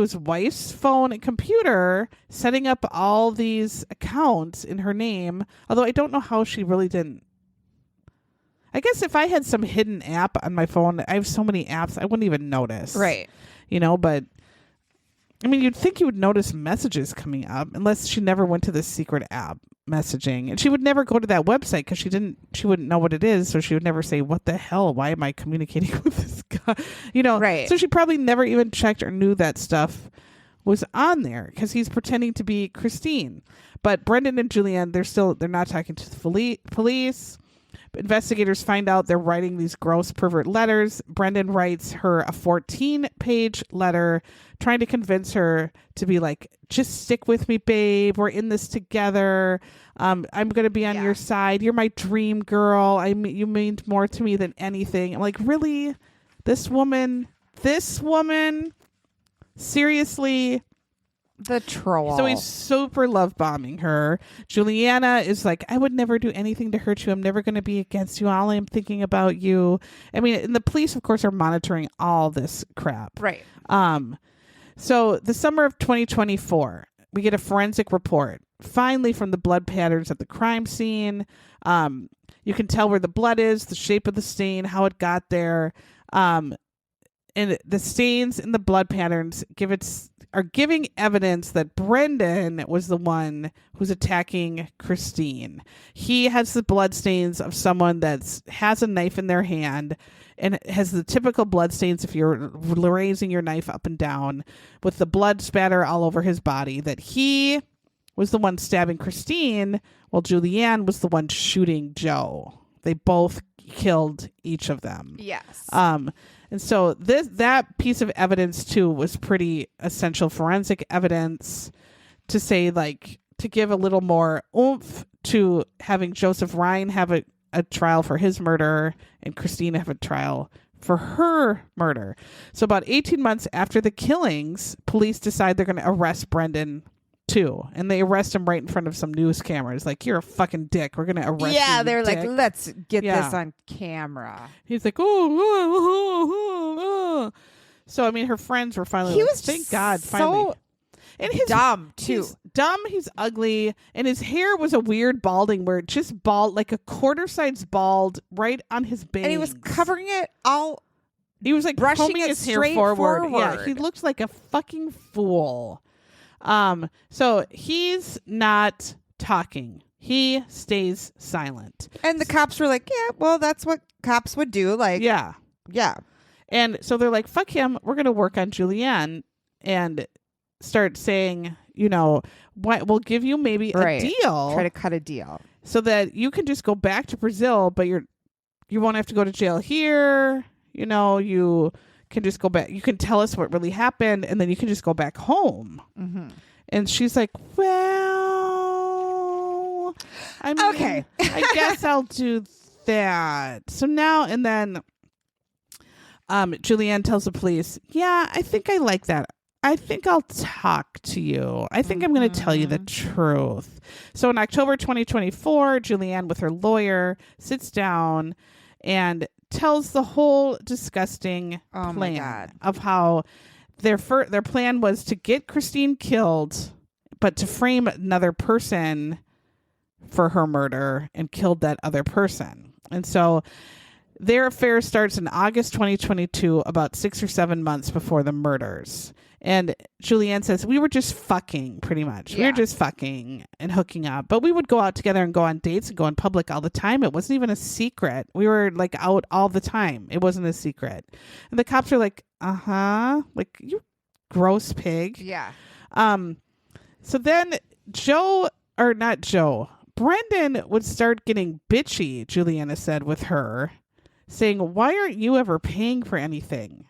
his wife's phone and computer, setting up all these accounts in her name. Although I don't know how she really didn't. I guess if I had some hidden app on my phone, I have so many apps, I wouldn't even notice. Right. But I mean, you'd think you would notice messages coming up unless she never went to the secret app messaging. And she would never go to that website because she wouldn't know what it is. So she would never say, what the hell? Why am I communicating with this guy? Right. So she probably never even checked or knew that stuff was on there because he's pretending to be Christine. But Brendan and Julianne, they're not talking to the police. Investigators find out they're writing these gross pervert letters. Brendan writes her a 14-page letter trying to convince her to be like, just stick with me, babe. We're in this together. I'm going to be on your side. You're my dream girl. You mean more to me than anything. I'm like, really? This woman, seriously? The troll. So he's super love bombing her. Juliana is like, I would never do anything to hurt you. I'm never going to be against you. All I'm thinking about you. I mean, and the police, of course, are monitoring all this crap. Right. So the summer of 2024, we get a forensic report, finally, from the blood patterns at the crime scene. You can tell where the blood is, the shape of the stain, how it got there. And the stains in the blood patterns are giving evidence that Brendan was the one who's attacking Christine. He has the blood stains of someone that has a knife in their hand and has the typical blood stains if you're raising your knife up and down, with the blood spatter all over his body, that he was the one stabbing Christine while Julianne was the one shooting Joe. They both killed each of them. Yes. And so that piece of evidence too was pretty essential forensic evidence to say, like, to give a little more oomph to having Joseph Ryan have a trial for his murder and Christine have a trial for her murder. So about 18 months after the killings, police decide they're going to arrest Brendan too, and they arrest him right in front of some news cameras. Like, you're a fucking dick. We're gonna arrest you. Yeah, they're dick. like, let's get this on camera. He's like, So I mean, her friends were finally. He like, was thank just God, so finally. And he's dumb too. He's dumb. He's ugly, and his hair was a weird balding, where it just bald, like a quarter-size bald, right on his bangs. And he was covering it all. He was like brushing combing it his hair straight forward. Yeah, forward. he looked like a fucking fool. So he's not talking. He stays silent. And the cops were like, yeah, well, that's what cops would do. Like, Yeah. And so they're like, fuck him. We're going to work on Julianne and start saying, what we'll give you maybe a deal. Try to cut a deal. So that you can just go back to Brazil, but you won't have to go to jail here. You can just go back. You can tell us what really happened, and then you can just go back home. Mm-hmm. And she's like, well, I mean, okay. I guess I'll do that. So now and then, Julianne tells the police, yeah, I think I like that. I think I'll talk to you. I think I'm going to tell you the truth. So in October 2024, Julianne with her lawyer sits down and tells the whole disgusting plan of how their plan was to get Christine killed, but to frame another person for her murder and killed that other person. And so their affair starts in August 2022, about 6 or 7 months before the murders. And Julianne says, we were just fucking, pretty much. Yeah. We were just fucking and hooking up. But we would go out together and go on dates and go in public all the time. It wasn't even a secret. We were like out all the time. It wasn't a secret. And the cops are like, like, you gross pig. Yeah. So then Brendan would start getting bitchy, Juliana said, with her, saying, why aren't you ever paying for anything?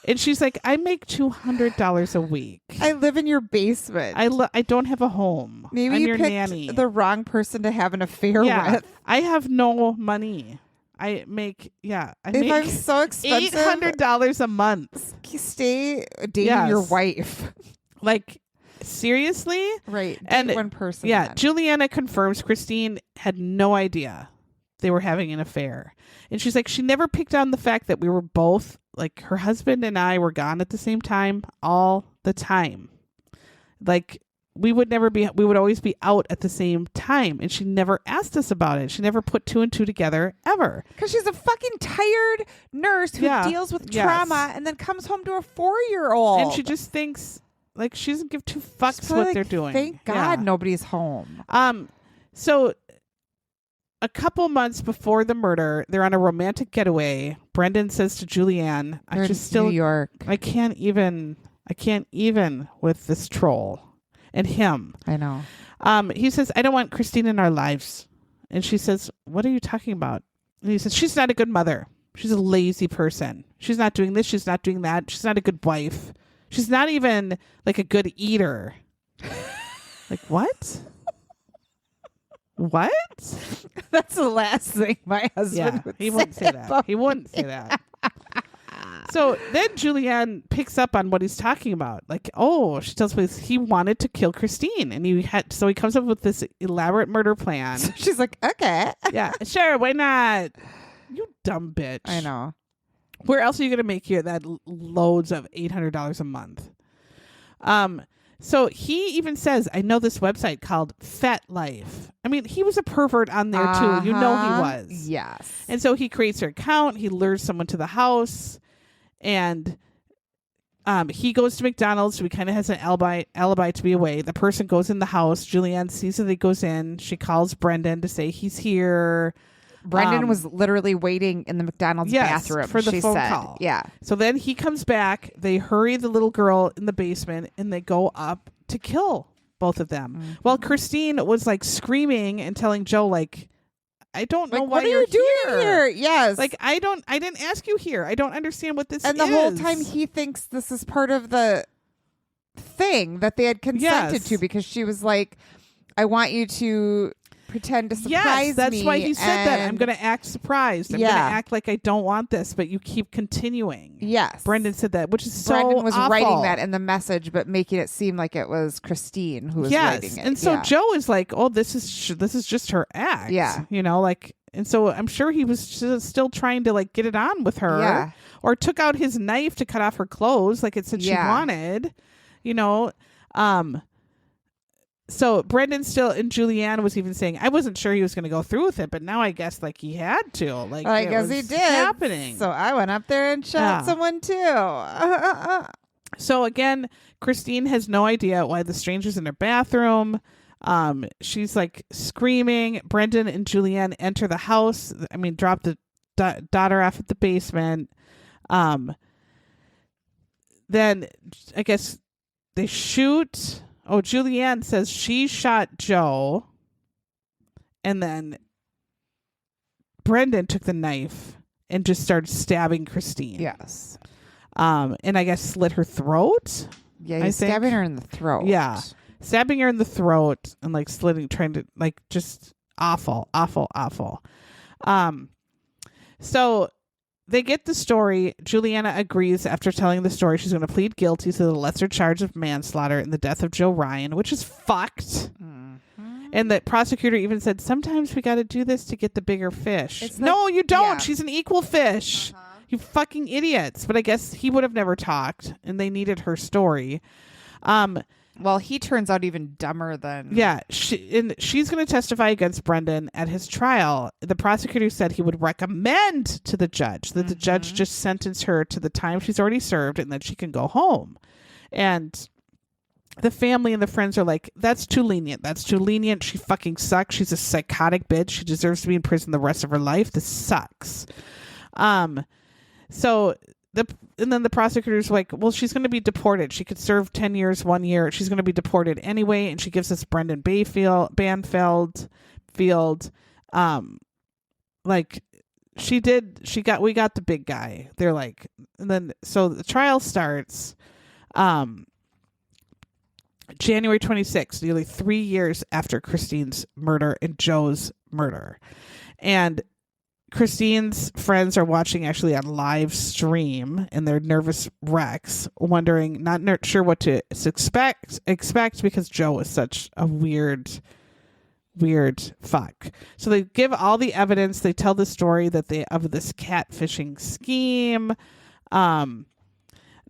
And she's like, I make $200 a week. I live in your basement. I don't have a home. Maybe I'm you your picked nanny. the wrong person to have an affair with. I have no money. I make I'm so expensive, $800 a month. Stay dating your wife. Like, seriously? Right. And one person. Yeah. then. Juliana confirms Christine had no idea they were having an affair. And she's like, she never picked on the fact that we were both, like, her husband and I were gone at the same time all the time. Like, we would always be out at the same time. And she never asked us about it. She never put 2 and 2 together ever. Because she's a fucking tired nurse who deals with trauma and then comes home to a 4-year-old. And she just thinks, like, she doesn't give 2 fucks what they're doing. Thank God nobody's home. So a couple months before the murder, they're on a romantic getaway. Brendan says to Julianne, New York. I can't even I can't even with this troll and him. I know. He says, I don't want Christine in our lives. And she says, what are you talking about? And he says, she's not a good mother. She's a lazy person. She's not doing this. She's not doing that. She's not a good wife. She's not even like a good eater. Like, what? What? That's the last thing my husband would he say. wouldn't say that. He wouldn't say that. So then Julianne picks up on what he's talking about. Like, oh, she tells police he wanted to kill Christine. And he comes up with this elaborate murder plan. So she's like, okay. Yeah, sure, why not? You dumb bitch. I know. Where else are you going to make that loads of $800 a month? So he even says, I know this website called Fat Life. I mean, he was a pervert on there too. You know he was. Yes. And so he creates her account. He lures someone to the house. And he goes to McDonald's. So he kind of has an alibi to be away. The person goes in the house. Julianne sees that he goes in. She calls Brendan to say he's here. Brendan was literally waiting in the McDonald's bathroom for the she phone said. call. Yeah. So then he comes back. They hurry the little girl in the basement and they go up to kill both of them. Mm-hmm. While Christine was like screaming and telling Joe, like, I don't know Like, why what are you're you doing here? Yes. Like, I didn't ask you here. I don't understand what this is. And the whole time he thinks this is part of the thing that they had consented to, because she was like, I want you to pretend to surprise me. That's why he said that. I'm going to act surprised. I'm going to act like I don't want this, but you keep continuing. Yes. Brendan said that, which is so Brendan was awful. writing that in the message, but making it seem like it was Christine who was writing it. And so Joe is like, oh, this is just her act. Yeah. You know, like, and so I'm sure he was still trying to like get it on with her. Yeah. Or took out his knife to cut off her clothes like it said she wanted. You know, so Brendan still, and Juliana was even saying, I wasn't sure he was going to go through with it, but now I guess like he had to. Like, I guess he did. Happening. So I went up there and shot someone too. So again, Christine has no idea why the stranger's in her bathroom. She's like screaming. Brendan and Julianne enter the house. I mean, drop the daughter off at the basement. Then I guess they shoot. Oh, Julianne says she shot Joe. And then Brendan took the knife and just started stabbing Christine. Yes. And I guess slit her throat. Yeah, he's stabbing her in the throat. Yeah. Stabbing her in the throat and like trying to like just awful. So they get the story. Juliana agrees after telling the story. She's going to plead guilty to the lesser charge of manslaughter in the death of Joe Ryan, which is fucked. Mm-hmm. And the prosecutor even said, sometimes we got to do this to get the bigger fish. No, you don't. Yeah. She's an equal fish. Uh-huh. You fucking idiots. But I guess he would have never talked and they needed her story. Well, he turns out even dumber than... Yeah, she's going to testify against Brendan at his trial. The prosecutor said he would recommend to the judge that the judge just sentence her to the time she's already served and that she can go home. And the family and the friends are like, that's too lenient. That's too lenient. She fucking sucks. She's a psychotic bitch. She deserves to be in prison the rest of her life. This sucks. And then the prosecutor's like, well, she's going to be deported. She could serve 10 years, 1 year. She's going to be deported anyway. And she gives us Brendan Banfield. Like we got the big guy. They're like, and then, so the trial starts, January 26th, nearly 3 years after Christine's murder and Joe's murder. And Christine's friends are watching actually on live stream and they're nervous wrecks, wondering, not sure what to expect because Joe is such a weird fuck. So they give all the evidence. They tell the story of this catfishing scheme. The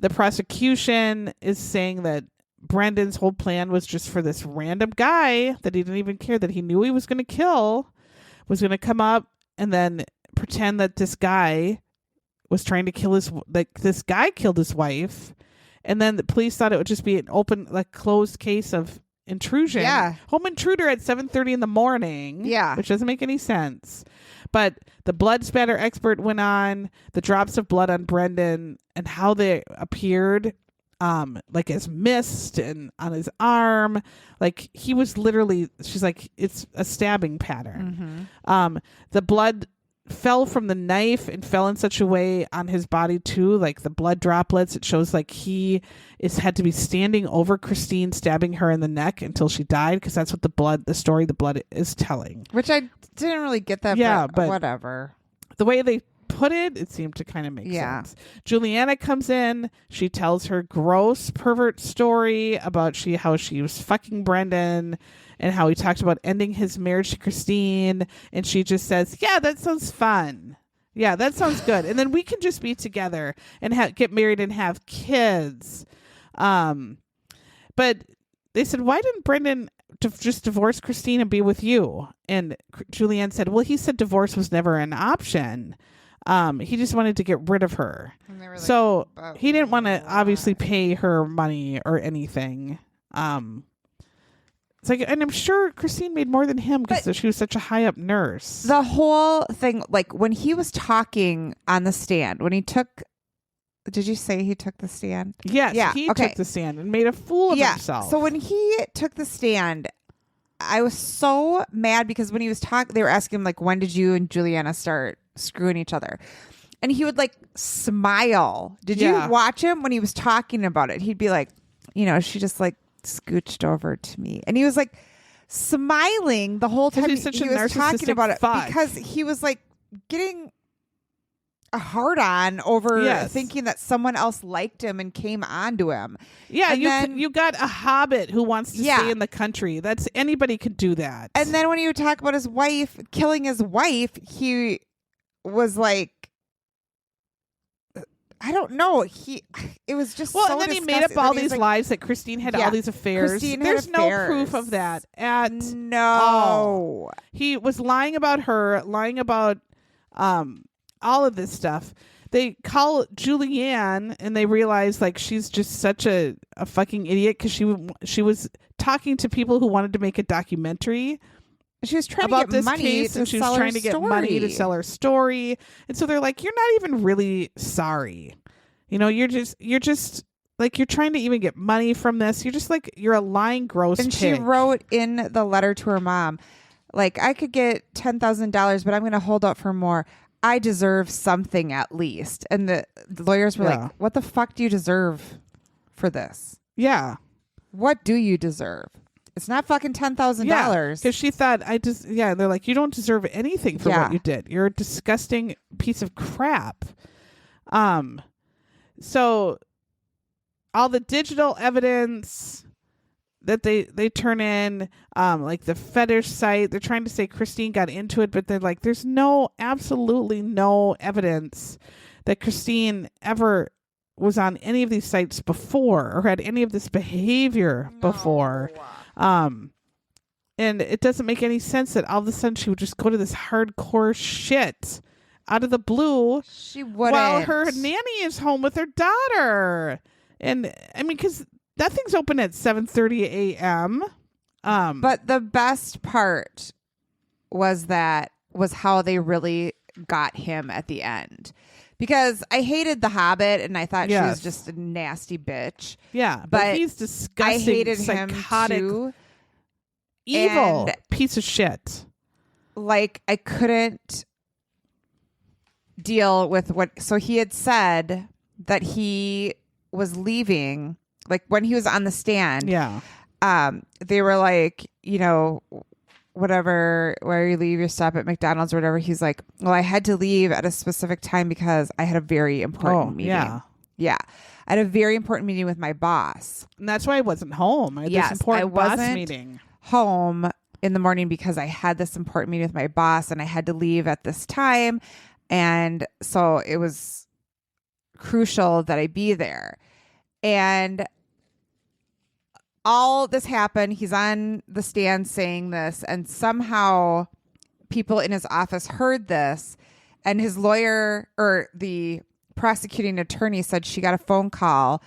prosecution is saying that Brendan's whole plan was just for this random guy that he didn't even care, that he knew he was going to kill, was going to come up and then pretend that this guy was trying to this guy killed his wife. And then the police thought it would just be an closed case of intrusion. Yeah. Home intruder at 7:30 in the morning. Yeah. Which doesn't make any sense. But the blood spatter expert went on, the drops of blood on Brendan and how they appeared like as mist and on his arm. Like he was literally, she's like, it's a stabbing pattern. The blood fell from the knife and fell in such a way on his body too, like the blood droplets. It shows like he had to be standing over Christine, stabbing her in the neck until she died, because that's what the story the blood is telling. Which I didn't really get that. Yeah, but but whatever. The way they put it seemed to kind of make sense. Juliana comes in. She tells her gross pervert story about how she was fucking Brendan and how he talked about ending his marriage to Christine. And she just says, yeah, that sounds fun. Yeah, that sounds good. And then we can just be together and get married and have kids. But they said, why didn't Brendan just divorce Christine and be with you? And Julianne said, well, he said divorce was never an option. He just wanted to get rid of her. So he didn't want to obviously pay her money or anything. It's like, and I'm sure Christine made more than him because she was such a high up nurse. The whole thing, like when he was talking on the stand, when he took, did you say he took the stand? Yes, he took the stand and made a fool of himself. So when he took the stand, I was so mad because when he was talking, they were asking him like, when did you and Juliana start screwing each other? And he would like smile. Did you watch him when he was talking about it? He'd be like, she just like scooched over to me, and he was like smiling the whole time he was talking about it because he was like getting a hard on over thinking that someone else liked him and came on to him. Yeah, you got a hobbit who wants to stay in the country. That's anybody could do that. And then when he would talk about his wife killing his wife, he was like, I don't know. It was just and then he made up all these lies that Christine had all these affairs. There's no proof of that at all. He was lying about her, lying about all of this stuff. They call Julianne and they realize like she's just such a fucking idiot because she was talking to people who wanted to make a documentary. She was trying about to get this money case, and she was trying to get money to sell her story. And so they're like, "You're not even really sorry, You're just like you're trying to even get money from this. You're just like you're a lying, gross." And pig. she wrote in the letter to her mom, like, "I could get $10,000, but I'm going to hold out for more. I deserve something at least." And the lawyers were like, "What the fuck do you deserve for this? Yeah, what do you deserve?" It's not fucking $10,000. Because she thought they're like, you don't deserve anything for what you did. You're a disgusting piece of crap. So all the digital evidence that they turn in, like the fetish site, they're trying to say Christine got into it, but they're like, there's absolutely no evidence that Christine ever was on any of these sites before or had any of this behavior before. And it doesn't make any sense that all of a sudden she would just go to this hardcore shit out of the blue. She wouldn't. While her nanny is home with her daughter. And I mean, because that thing's open at 7:30 a.m. But the best part was how they really got him at the end. Because I hated the Hobbit and I thought she was just a nasty bitch. Yeah, but he's disgusting. I hated psychotic, him too. Evil piece of shit. Like, I couldn't deal with so he had said that he was leaving, like when he was on the stand. Yeah. They were like, whatever, where you leave, your stop at McDonald's or whatever. He's like, well, I had to leave at a specific time because I had a very important meeting. Yeah. I had a very important meeting with my boss. And that's why I wasn't home. I had this important boss meeting. Home in the morning because I had this important meeting with my boss and I had to leave at this time. And so it was crucial that I be there. And all this happened. He's on the stand saying this, and somehow people in his office heard this, and his lawyer or the prosecuting attorney said she got a phone call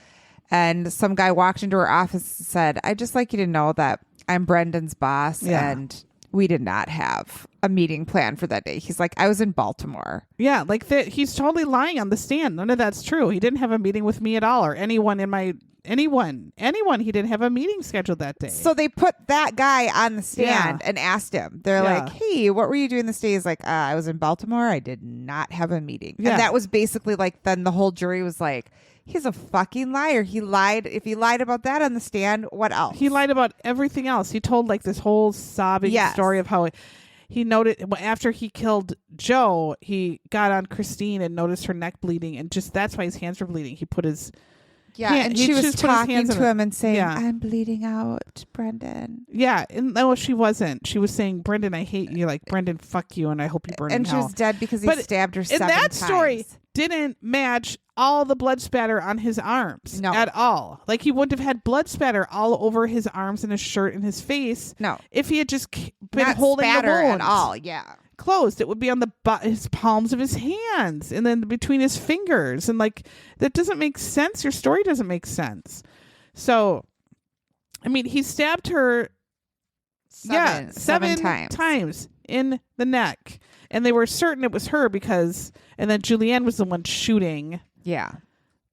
and some guy walked into her office and said, "I'd just like you to know that I'm Brendan's boss and we did not have a meeting planned for that day." He's like, "I was in Baltimore." Yeah, like he's totally lying on the stand. None of that's true. He didn't have a meeting with me at all or anyone in my anyone. He didn't have a meeting scheduled that day. So they put that guy on the stand and asked him. They're like, hey, what were you doing this day? He's like, I was in Baltimore. I did not have a meeting. And that was basically like, then the whole jury was like, he's a fucking liar. He lied. If he lied about that on the stand, what else? He lied about everything else. He told like this whole sobbing story of how he noted after he killed Joe, he got on Christine and noticed her neck bleeding, and just that's why his hands were bleeding. He put his and she was talking to him and saying, I'm bleeding out, Brendan. Yeah, and no, she wasn't. She was saying, Brendan, I hate you. Like, Brendan, fuck you, and I hope you burn in hell. And she was dead because he stabbed her 7 times. And that story didn't match all the blood spatter on his arms at all. Like, he wouldn't have had blood spatter all over his arms and his shirt and his face. No. If he had just been not holding the wound at all. Yeah. Closed. It would be on his palms of his hands and then between his fingers. And like, that doesn't make sense. Your story doesn't make sense. So, I mean, he stabbed her seven times in the neck. And they were certain it was her because, and then Julianne was the one shooting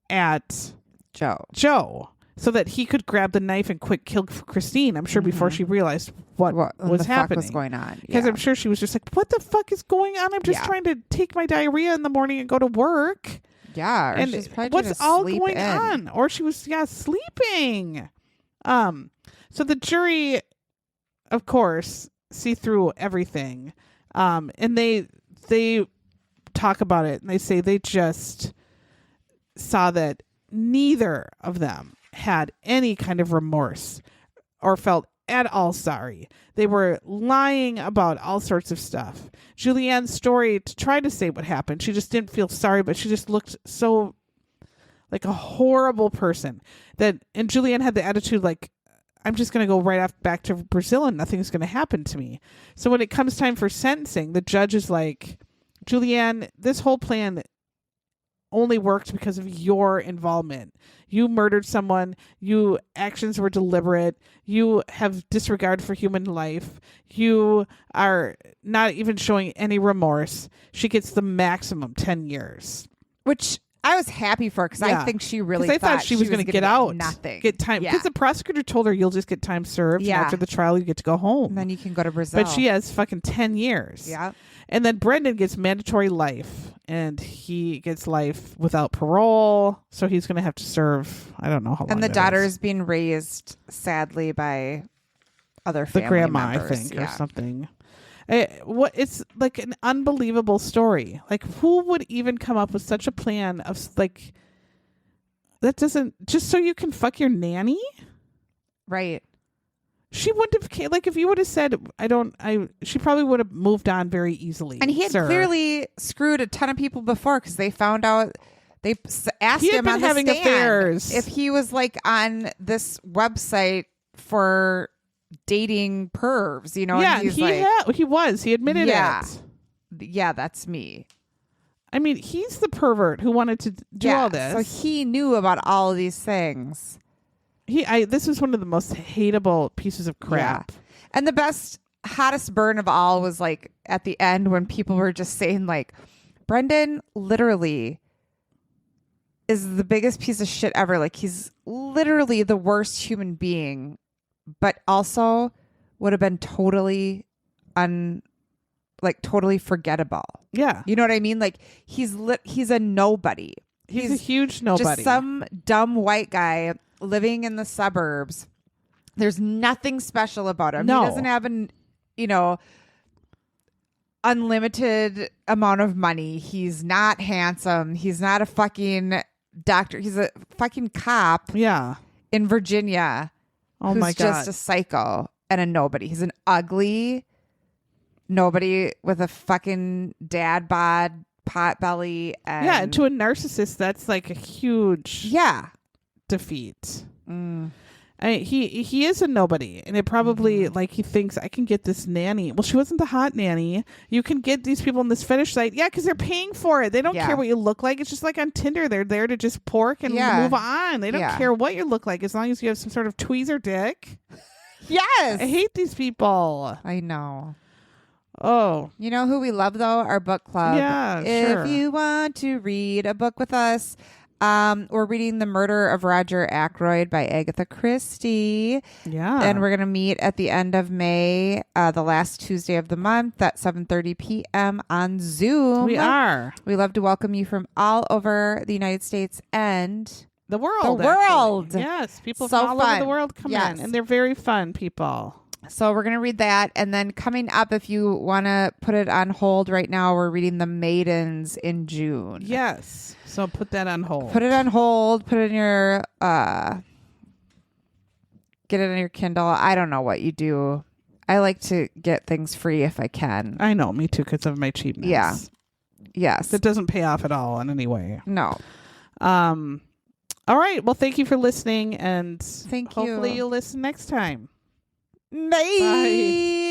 at Joe so that he could grab the knife and quick kill Christine. I'm sure before she realized what was happening. Fuck was going on. Because I'm sure she was just like, what the fuck is going on? I'm just trying to take my diarrhea in the morning and go to work. Yeah. Or and she's probably what's all going on? Or she was, sleeping. So the jury, of course, see through everything. And they talk about it and they say they just saw that neither of them had any kind of remorse or felt at all sorry. They were lying about all sorts of stuff. Julianne's story, to try to say what happened, she just didn't feel sorry, but she just looked so like a horrible person. And Julianne had the attitude like, I'm just going to go back to Brazil and nothing's going to happen to me. So when it comes time for sentencing, the judge is like, Julianne, this whole plan only worked because of your involvement. You murdered someone. Your actions were deliberate. You have disregard for human life. You are not even showing any remorse. She gets the maximum 10 years. Which I was happy for because I think she really thought she was going to get out. Nothing. Get time. Because the prosecutor told her you'll just get time served. And after the trial, you get to go home. And then you can go to Brazil. But she has fucking 10 years. Yeah. And then Brendan gets mandatory life. And he gets life without parole. So he's going to have to serve, I don't know how long. And the daughter is being raised, sadly, by other family grandma, members. I think, or something. It's like an unbelievable story. Like, who would even come up with such a plan of like that doesn't just so you can fuck your nanny? Right. She wouldn't have like if you would have said she probably would have moved on very easily. And he had clearly screwed a ton of people before because they found out they asked him on the stand affairs. if he was like on this website for dating pervs, you know? Yeah, and he was. He admitted it. Yeah, that's me. I mean, he's the pervert who wanted to do all this. So he knew about all of these things. This was one of the most hateable pieces of crap. Yeah. And the hottest burn of all was like at the end when people were just saying like, Brendan literally is the biggest piece of shit ever. Like he's literally the worst human being, but also would have been totally totally forgettable. Yeah. You know what I mean? Like he's a nobody. He's a huge nobody. Just some dumb white guy living in the suburbs. There's nothing special about him. No. He doesn't have unlimited amount of money. He's not handsome. He's not a fucking doctor. He's a fucking cop. Yeah. In Virginia. Oh my God. Just a psycho and a nobody. He's an ugly nobody with a fucking dad bod, pot belly. And to a narcissist, that's like a huge defeat. He is a nobody, and it probably like he thinks I can get this nanny. Well, she wasn't the hot nanny. You can get these people on this fetish site, because they're paying for it. They don't care what you look like. It's just like on Tinder. They're there to just pork and move on. They don't care what you look like as long as you have some sort of tweezer dick. Yes, I hate these people. I know. Oh, you know who we love though? Our book club. Yeah, if you want to read a book with us, We're reading The Murder of Roger Ackroyd by Agatha Christie. Yeah. And we're going to meet at the end of May, the last Tuesday of the month at 7:30 p.m. on Zoom. We are. We love to welcome you from all over the United States and The world. The world. Actually. Yes. People So from all over fun. the world come Yes. in. And they're very fun people. so we're going to read that. And then coming up, if you want to put it on hold right now, we're reading The Maidens in June. Yes. So put that on hold. Put it on hold. Put it in your, get it on your Kindle. I don't know what you do. I like to get things free if I can. I know. Me too, because of my cheapness. Yeah. Yes. It doesn't pay off at all in any way. No. All right. Well, thank you for listening. And Thank you. hopefully you'll listen next time. Bye. Bye.